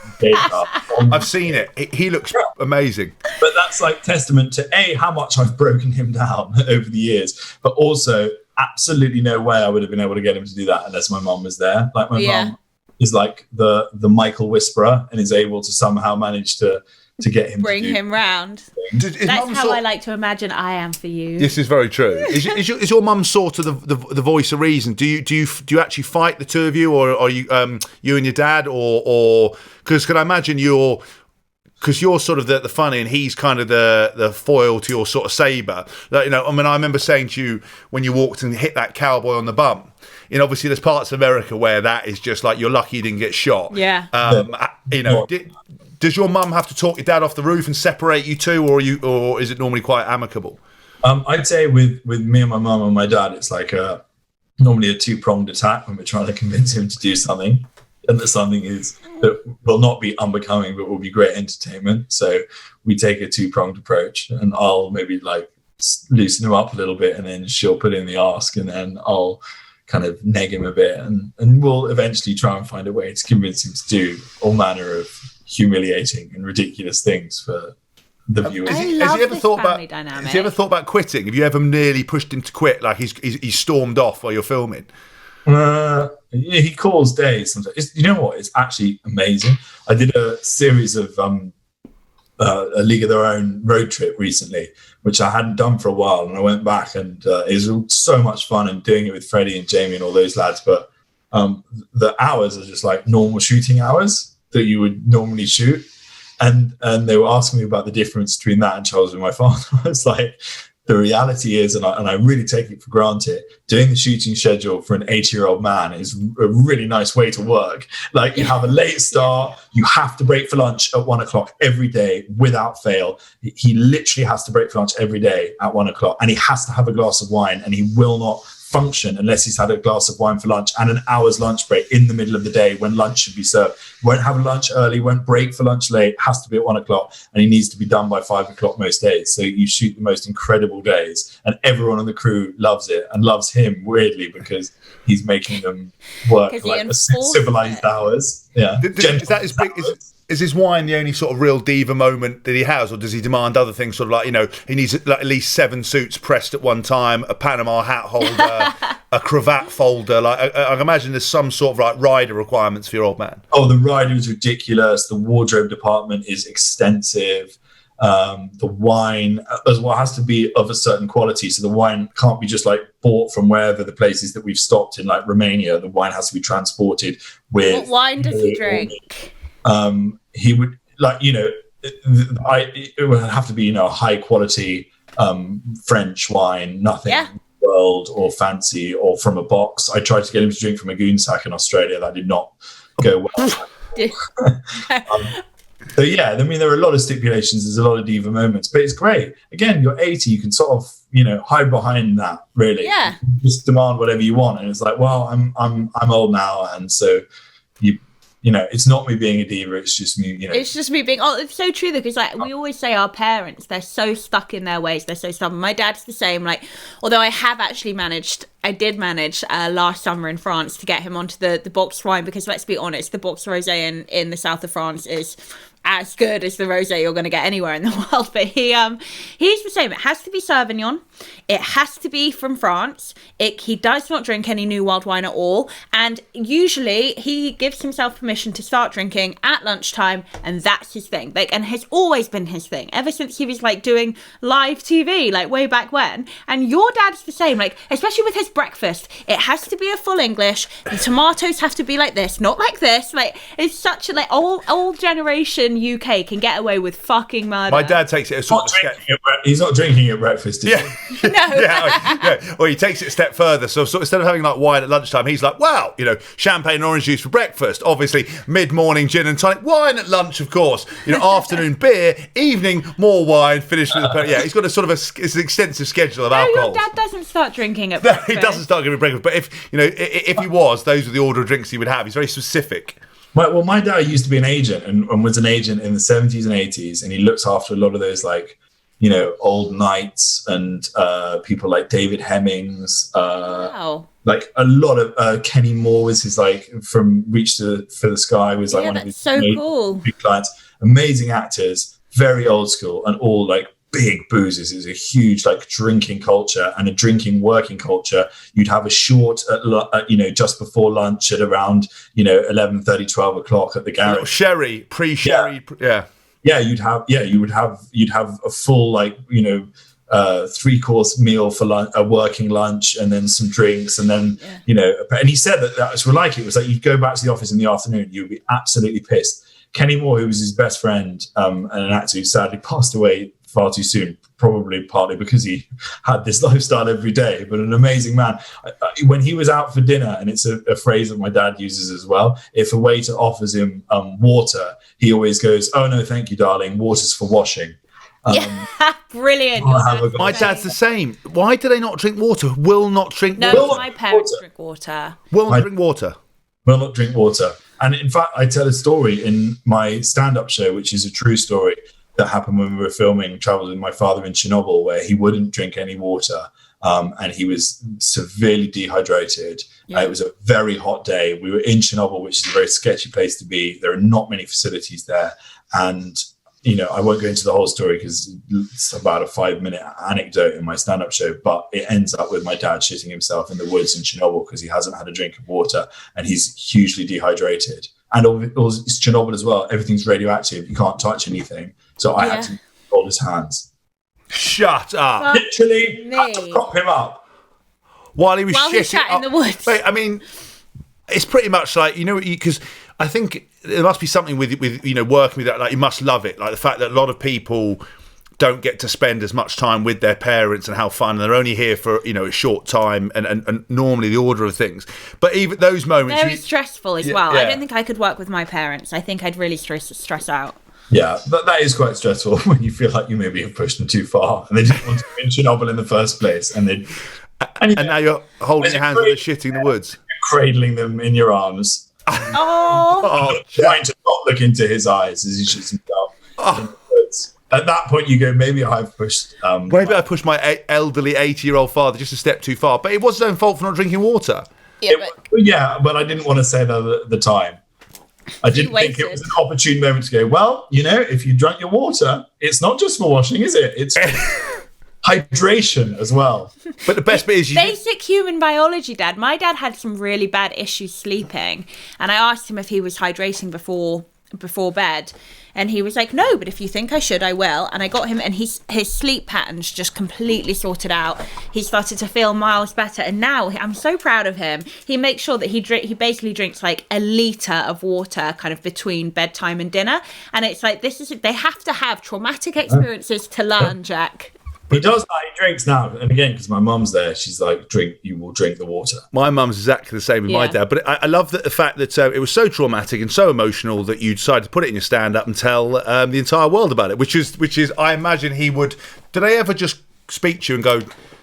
Speaker 2: I've seen it. He looks amazing.
Speaker 1: But that's like testament to how much I've broken him down over the years, but also absolutely no way I would have been able to get him to do that unless my mum was there. Like my mum is like the Michael Whisperer and is able to somehow manage to get him
Speaker 3: bring him round. That's how I like to imagine I am for you.
Speaker 2: This is very true. Is your mum sort of the voice of reason? Do you actually fight, the two of you, or are you you and your dad, or because can I imagine you're because you're sort of the funny and he's kind of the foil to your sort of sabre. Like, I remember saying to you when you walked and hit that cowboy on the bum, obviously there's parts of America where that is just like, you're lucky you didn't get shot.
Speaker 3: Yeah.
Speaker 2: Does your mum have to talk your dad off the roof and separate you two, or is it normally quite amicable?
Speaker 1: I'd say with me and my mum and my dad, it's like normally a two-pronged attack when we're trying to convince him to do something, and that something that will not be unbecoming but will be great entertainment. So we take a two-pronged approach, and I'll maybe like loosen him up a little bit, and then she'll put in the ask, and then I'll kind of neg him a bit, and we'll eventually try and find a way to convince him to do all manner of humiliating and ridiculous things for the viewers.
Speaker 3: Has he ever thought
Speaker 2: about quitting? Have you ever nearly pushed him to quit? Like he's stormed off while you're filming?
Speaker 1: Yeah, he calls days sometimes. You know what? It's actually amazing. I did a series of a League of Their Own road trip recently, which I hadn't done for a while, and I went back, and it was so much fun, and doing it with Freddie and Jamie and all those lads. But the hours are just like normal shooting hours that you would normally shoot, and they were asking me about the difference between that and Charles with My Father. I was like, the reality is, and I really take it for granted, doing the shooting schedule for an 80-year-old man is a really nice way to work. Like, you have a late start, you have to break for lunch at 1 o'clock every day without fail. He literally has to break for lunch every day at 1 o'clock, and he has to have a glass of wine, and he will not function unless he's had a glass of wine for lunch and an hour's lunch break in the middle of the day when lunch should be served. Won't have lunch early, won't break for lunch late, has to be at 1 o'clock, and he needs to be done by 5 o'clock most days. So you shoot the most incredible days, and everyone on the crew loves it, and loves him weirdly because he's making them work like civilized hours. Yeah.
Speaker 2: Is that his big? Is his wine the only sort of real diva moment that he has, or does he demand other things? Sort of like, he needs like at least 7 suits pressed at one time, a Panama hat holder, a cravat folder. Like I can imagine there's some sort of like rider requirements for your old man.
Speaker 1: Oh, the rider is ridiculous. The wardrobe department is extensive. The wine as well has to be of a certain quality. So the wine can't be just like bought from wherever the places that we've stopped in, like Romania. The wine has to be transported with.
Speaker 3: What wine does he drink?
Speaker 1: He would it would have to be, high quality French wine, nothing world or fancy or from a box. I tried to get him to drink from a goon sack in Australia. That did not go well. So yeah, I mean, there are a lot of stipulations. There's a lot of diva moments, but it's great. Again, you're 80. You can sort of, hide behind that. Really,
Speaker 3: yeah.
Speaker 1: Just demand whatever you want, and it's like, well, I'm old now, and so it's not me being a diva. It's just me.
Speaker 3: It's just me being. Oh, it's so true though, because like we always say, our parents, they're so stuck in their ways. They're so stubborn. My dad's the same. Like, although I did manage last summer in France to get him onto the boxed wine, because let's be honest, the boxed rosé in the south of France is as good as the rosé you're going to get anywhere in the world. But he's the same. It has to be Sauvignon. It has to be from France. He does not drink any New World wine at all. And usually he gives himself permission to start drinking at lunchtime, and that's his thing. Like, and has always been his thing ever since he was like doing live TV, like way back when. And your dad's the same. Like, especially with his breakfast, it has to be a full English. The tomatoes have to be like this, not like this. Like, it's such a like old generation UK can get away with fucking murder.
Speaker 2: My dad takes it as sort of
Speaker 1: he's not drinking at breakfast, is
Speaker 3: No.
Speaker 1: he?
Speaker 2: Yeah. Well, he takes it a step further. So instead of having like wine at lunchtime, he's like, wow, champagne and orange juice for breakfast. Obviously, mid-morning gin and tonic. Wine at lunch, of course. Afternoon beer. Evening, more wine. Finish with he's got a sort of it's an extensive schedule of alcohol.
Speaker 3: Your dad doesn't start drinking at breakfast.
Speaker 2: No, he doesn't start drinking at breakfast. But if he was, those are the order of drinks he would have. He's very specific.
Speaker 1: Well, my dad used to be an agent and was an agent in the 70s and 80s, and he looks after a lot of those like, old knights and people like David Hemmings.
Speaker 3: Wow.
Speaker 1: Like a lot of Kenny Moore was his like from Reach for the Sky was like one of his
Speaker 3: cool
Speaker 1: big clients. Amazing actors, very old school, and all like big boozers. It's a huge like drinking culture and a drinking working culture. You'd have a short at just before lunch at around 11:30, 12 o'clock at the garage.
Speaker 2: Sherry, pre-sherry,
Speaker 1: yeah. You'd have a full like 3-course meal for lunch, a working lunch, and then some drinks, and then and he said that was like it was like you'd go back to the office in the afternoon, you'd be absolutely pissed. Kenny Moore, who was his best friend, and an actor who sadly passed away far too soon, probably partly because he had this lifestyle every day, but an amazing man. When he was out for dinner, and it's a phrase that my dad uses as well, if a waiter offers him water, he always goes, "Oh no, thank you, darling, water's for washing."
Speaker 3: Brilliant.
Speaker 2: My dad's the same. Why do they not drink water? Will not drink water.
Speaker 3: No, my parents drink water.
Speaker 2: Will not drink water.
Speaker 1: Will not drink water. And in fact, I tell a story in my stand-up show, which is a true story that happened when we were filming Travel with My Father in Chernobyl, where he wouldn't drink any water, and he was severely dehydrated. Yeah. It was a very hot day. We were in Chernobyl, which is a very sketchy place to be. There are not many facilities there. And, I won't go into the whole story because it's about a 5-minute anecdote in my stand-up show, but it ends up with my dad shitting himself in the woods in Chernobyl because he hasn't had a drink of water and he's hugely dehydrated. And it's Chernobyl as well. Everything's radioactive. You can't touch anything. So I had to hold his hands.
Speaker 2: Shut up.
Speaker 1: Literally had to prop him up.
Speaker 2: While he was
Speaker 3: he sat in the woods.
Speaker 2: Wait, I mean, it's pretty much like, because I think there must be something with working with that. Like, you must love it. Like the fact that a lot of people don't get to spend as much time with their parents and how fun. They're only here for, a short time and normally the order of things. But even those moments...
Speaker 3: Very stressful as well. Yeah. I don't think I could work with my parents. I think I'd really stress out.
Speaker 1: Yeah, that is quite stressful when you feel like you maybe have pushed them too far and they didn't want to be in Chernobyl in the first place. And
Speaker 2: now you're holding your hands while they're shitting in the woods.
Speaker 1: Cradling them in your arms. Trying to not look into his eyes as he shoots himself. At that point, you go, maybe I've pushed.
Speaker 2: Maybe I pushed my elderly 80-year-old father just a step too far. But it was his own fault for not drinking water.
Speaker 1: But I didn't want to say that at the time. I didn't think it was an opportune moment to go, well, if you drank your water, it's not just for washing, is it? It's hydration as well.
Speaker 2: But the best bit is
Speaker 3: basic human biology, Dad. My dad had some really bad issues sleeping, and I asked him if he was hydrating before bed, and he was like, no, but if you think I should, I will. And I got him, and his sleep patterns just completely sorted out. He started to feel miles better, and now I'm so proud of him. He makes sure that he basically drinks like a litre of water kind of between bedtime and dinner, and it's like they have to have traumatic experiences to learn, Jack.
Speaker 1: He does that. He drinks now. And again, because my mum's there, she's like, you will drink the water.
Speaker 2: My mum's exactly the same with my dad. But I love the fact that it was so traumatic and so emotional that you decided to put it in your stand-up and tell the entire world about it, which is, I imagine he would... Did they ever just speak to you and go,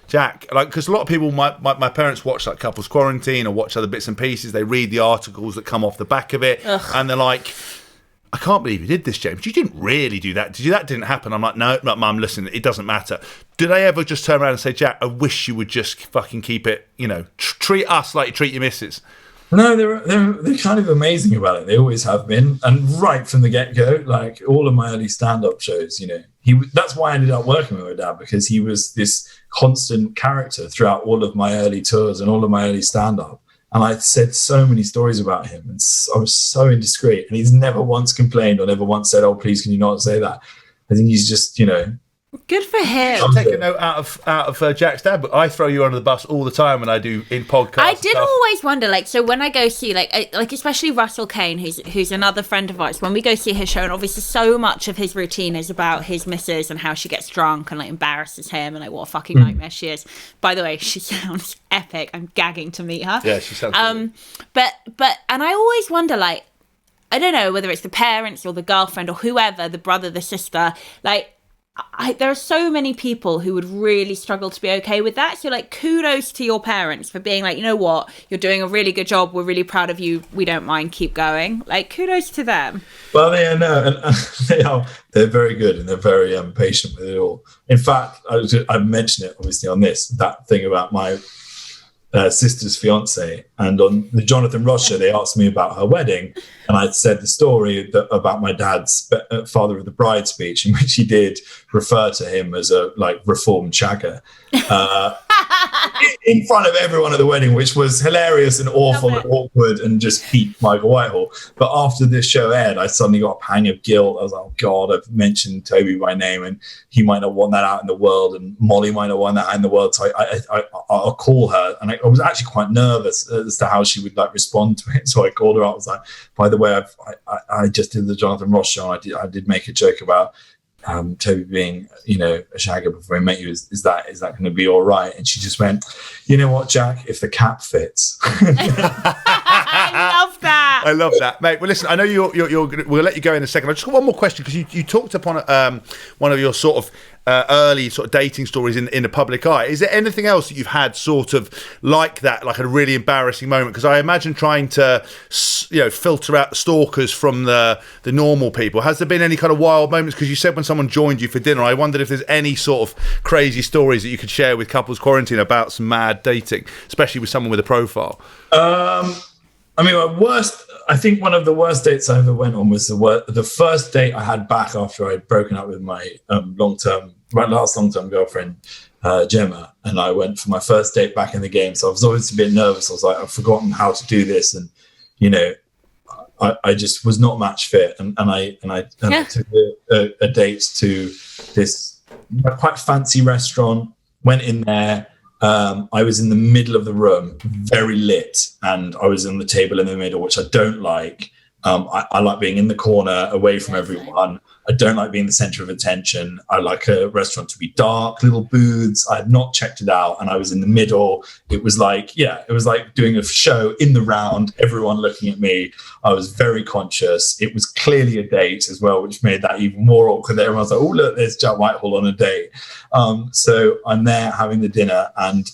Speaker 2: Jack, because a lot of people, my parents watch like Couples Quarantine or watch other bits and pieces. They read the articles that come off the back of it. Ugh. And they're like... I can't believe you did this, James. You didn't really do that. That didn't happen. I'm like, no, Mum, listen, it doesn't matter. Did I ever just turn around and say, Jack, I wish you would just fucking keep it, treat us like you treat your missus?
Speaker 1: No, they're kind of amazing about it. They always have been. And right from the get-go, like all of my early stand-up shows, that's why I ended up working with my dad, because he was this constant character throughout all of my early tours and all of my early stand-up. And I said so many stories about him, and I was so indiscreet. And he's never once complained or never once said, "Oh, please, can you not say that?" I think he's just,
Speaker 3: Good for him.
Speaker 2: I'll take a note out of Jack's dad, but I throw you under the bus all the time when I do in podcasts.
Speaker 3: I did always wonder, so when I go see, especially Russell Kane, who's another friend of ours, when we go see his show, and obviously so much of his routine is about his missus and how she gets drunk and embarrasses him and what a fucking nightmare she is. By the way, she sounds epic. I'm gagging to meet her.
Speaker 2: Yeah, she sounds
Speaker 3: but and I always wonder, I don't know whether it's the parents or the girlfriend or whoever, the brother, the sister, there are so many people who would really struggle to be okay with that. So, kudos to your parents for being you know what, you're doing a really good job. We're really proud of you. We don't mind. Keep going. Kudos to them.
Speaker 1: Well, they're very good and they're very patient with it all. In fact, I've mentioned it obviously on that thing about my sister's fiance, and on the Jonathan Ross show, they asked me about her wedding, and I said the story about my dad's father of the bride speech, in which he did refer to him as a reformed shagger in front of everyone at the wedding, which was hilarious and awful and awkward and just peaked Michael Whitehall. But after this show aired, I suddenly got a pang of guilt. I was like, oh God, I've mentioned Toby by name and he might not want that out in the world, and Molly might not want that out in the world. So I'll call her, and I was actually quite nervous as to how she would like respond to it. So I called her up. I was like, by the way, I just did the Jonathan Ross show. And I did make a joke about Toby being, you know, a shagger before he met you. Is that going to be all right? And she just went, you know what, Jack, if the cap fits.
Speaker 3: I love that.
Speaker 2: I love that, mate. Well, listen, I know you're we'll let you go in a second. I just got one more question, because you talked upon one of your sort of early sort of dating stories in the public eye. Is there anything else that you've had sort of like that, like a really embarrassing moment? Because I imagine trying to, you know, filter out the stalkers from the normal people. Has there been any kind of wild moments? Because you said when someone joined you for dinner, I wondered if there's any sort of crazy stories that you could share with Couples Quarantine about some mad dating, especially with someone with a profile.
Speaker 1: I mean, I think one of the worst dates I ever went on was the first date I had back after I'd broken up with my last long-term girlfriend, Gemma, and I went for my first date back in the game. So I was always a bit nervous. I was like, I've forgotten how to do this, and you know, I just was not match fit, and I took a date to this quite fancy restaurant. Went in there. I was in the middle of the room, very lit, and I was on the table in the middle, which I don't like. I like being in the corner, away from everyone. I don't like being the center of attention. I like a restaurant to be dark, little booths. I had not checked it out, and I was in the middle. It was like doing a show in the round, everyone looking at me. I was very conscious. It was clearly a date as well, which made that even more awkward. Everyone's like, oh, look, there's Jack Whitehall on a date. So I'm there having the dinner, and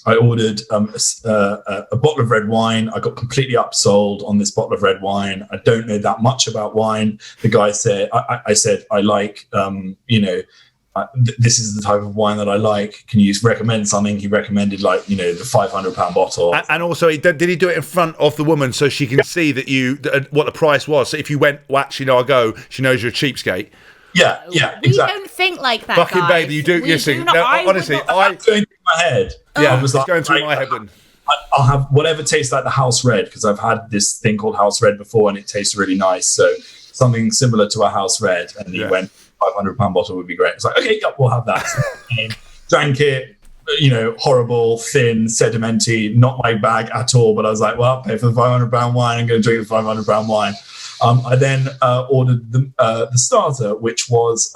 Speaker 1: I ordered a bottle of red wine. I got completely upsold on this bottle of red wine. I don't know that much about wine. The guy said, I said, I like, this is the type of wine that I like. Can you recommend something? He recommended, like, you know, the £500 bottle.
Speaker 2: And also, did he do it in front of the woman so she can see that what the price was? So if you went, well, actually, no, I'll go, she knows you're a cheapskate.
Speaker 1: Yeah, exactly.
Speaker 3: We don't think like that,
Speaker 2: fucking
Speaker 3: guys.
Speaker 2: Baby, you do.
Speaker 3: We
Speaker 2: You see,
Speaker 3: do not,
Speaker 2: honestly,
Speaker 1: it's going through my head.
Speaker 2: Yeah,
Speaker 1: I was like,
Speaker 2: going through my head.
Speaker 1: I'll have whatever tastes like the house red, because I've had this thing called house red before, and it tastes really nice. So something similar to a house red. And he went, £500 bottle would be great. It's like, okay, yep, we'll have that. Drank it, you know, horrible, thin, sedimenty, not my bag at all. But I was like, well, I'll pay for the £500 wine. I'm going to drink the £500 wine. I then ordered the starter, which was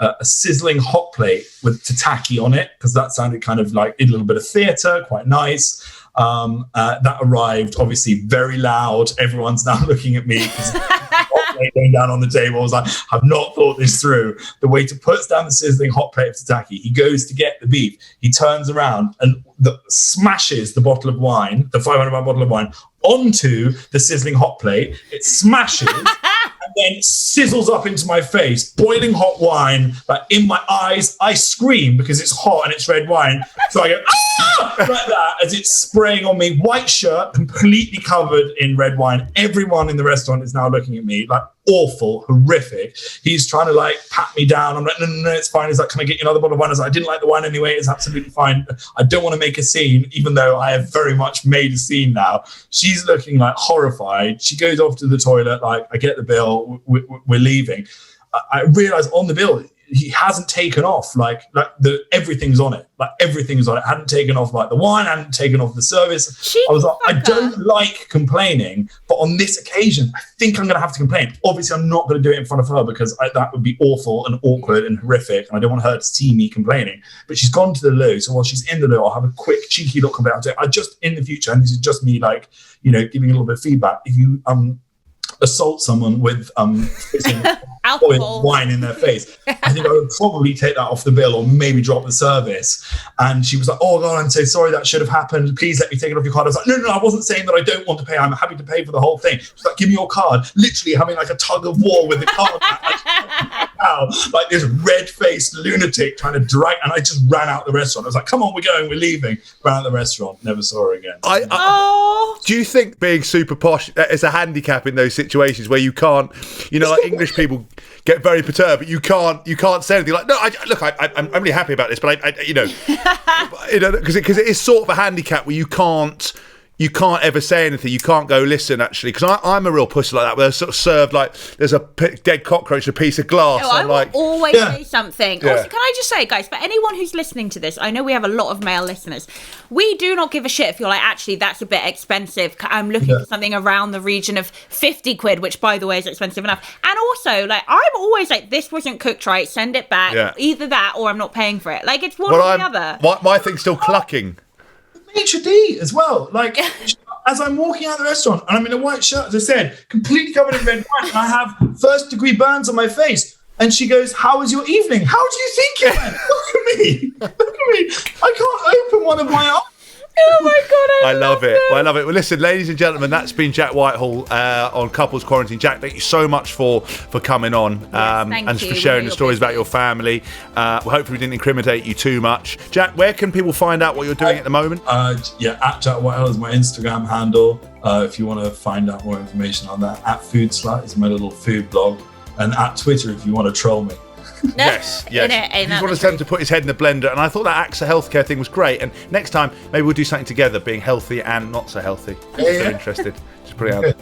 Speaker 1: a sizzling hot plate with tataki on it, because that sounded kind of like a little bit of theatre, quite nice. That arrived, obviously very loud. Everyone's now looking at me because hot plate going down on the table. I was like, I've not thought this through. The waiter puts down the sizzling hot plate of tataki. He goes to get the beef. He turns around and smashes the bottle of wine, the £500 bottle of wine, onto the sizzling hot plate. It smashes. And then sizzles up into my face, boiling hot wine, like in my eyes. I scream because it's hot and it's red wine. So I go, ah! Like that, as it's spraying on me. White shirt, completely covered in red wine. Everyone in the restaurant is now looking at me like awful, horrific. He's trying to like pat me down. I'm like, no, it's fine. He's like, can I get you another bottle of wine? I was like, I didn't like the wine anyway. It's absolutely fine. I don't want to make a scene, even though I have very much made a scene now. She's looking like horrified. She goes off to the toilet. Like, I get the bill. We're leaving. I realize on the bill, he hasn't taken off everything's on it. Like, everything's on it. Hadn't taken off like the wine, hadn't taken off the service. I was like, I don't like complaining, but on this occasion, I think I'm going to have to complain. Obviously, I'm not going to do it in front of her, because that would be awful and awkward and horrific, and I don't want her to see me complaining. But she's gone to the loo, so while she's in the loo, I'll have a quick cheeky look about it. I just, in the future, and this is just me, like, you know, giving a little bit of feedback. If you assault someone with oil wine in their face, I think I would probably take that off the bill, or maybe drop the service. And she was like, oh God, I'm so sorry, that should have happened. Please let me take it off your card. I was like, no, I wasn't saying that I don't want to pay. I'm happy to pay for the whole thing. She's like, give me your card. Literally having like a tug of war with the card. Like this red-faced lunatic trying to drag, and I just ran out the restaurant. I was like, come on, we're leaving. Ran out the restaurant, never saw her again.
Speaker 2: Do you think being super posh is a handicap in those situations where you can't, you know, like English people get very perturbed, but you can't say anything like, no, I'm really happy about this, but I because it is sort of a handicap where you can't you can't ever say anything. You can't go, listen, actually, because I'm a real pussy like that, where they're sort of served like there's a dead cockroach, a piece of glass.
Speaker 3: I will
Speaker 2: like,
Speaker 3: always say something.
Speaker 2: Yeah.
Speaker 3: Also, can I just say, guys, for anyone who's listening to this, I know we have a lot of male listeners. We do not give a shit if you're like, actually, that's a bit expensive. I'm looking for something around the region of 50 quid, which, by the way, is expensive enough. And also, like, I'm always like, this wasn't cooked right, send it back. Yeah. Either that or I'm not paying for it. Like, it's one or the other.
Speaker 2: My thing's still clucking.
Speaker 1: Maitre d' as well. Like, as I'm walking out of the restaurant and I'm in a white shirt, as I said, completely covered in red wine, and I have first-degree burns on my face. And she goes, "How was your evening? How do you think it went?" Look at me. Look at me. I can't open one of my eyes.
Speaker 3: Oh my God, I love it.
Speaker 2: I love it. Well, listen, ladies and gentlemen, that's been Jack Whitehall on Couples Quarantine. Jack, thank you so much for coming on and for sharing the stories about your family. Hopefully we didn't incriminate you too much. Jack, where can people find out what you're doing at the moment?
Speaker 1: At Jack Whitehall is my Instagram handle. If you want to find out more information on that, at Food Slut is my little food blog, and at Twitter if you want to troll me.
Speaker 2: Yes. You just want to tell him to put his head in the blender, and I thought that AXA healthcare thing was great. And next time, maybe we'll do something together, being healthy and not so healthy. If you're interested, just put it out there.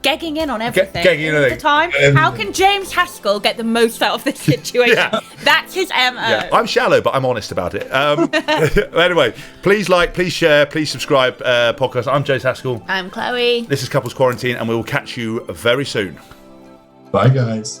Speaker 3: Gegging in on everything.
Speaker 2: Gegging in
Speaker 3: all the time. How can James Haskell get the most out of this situation? That's his MO.
Speaker 2: Yeah. I'm shallow, but I'm honest about it. Anyway, please like, please share, please subscribe. Podcast. I'm James Haskell.
Speaker 3: I'm Chloe.
Speaker 2: This is Couples Quarantine, and we will catch you very soon.
Speaker 1: Bye, guys.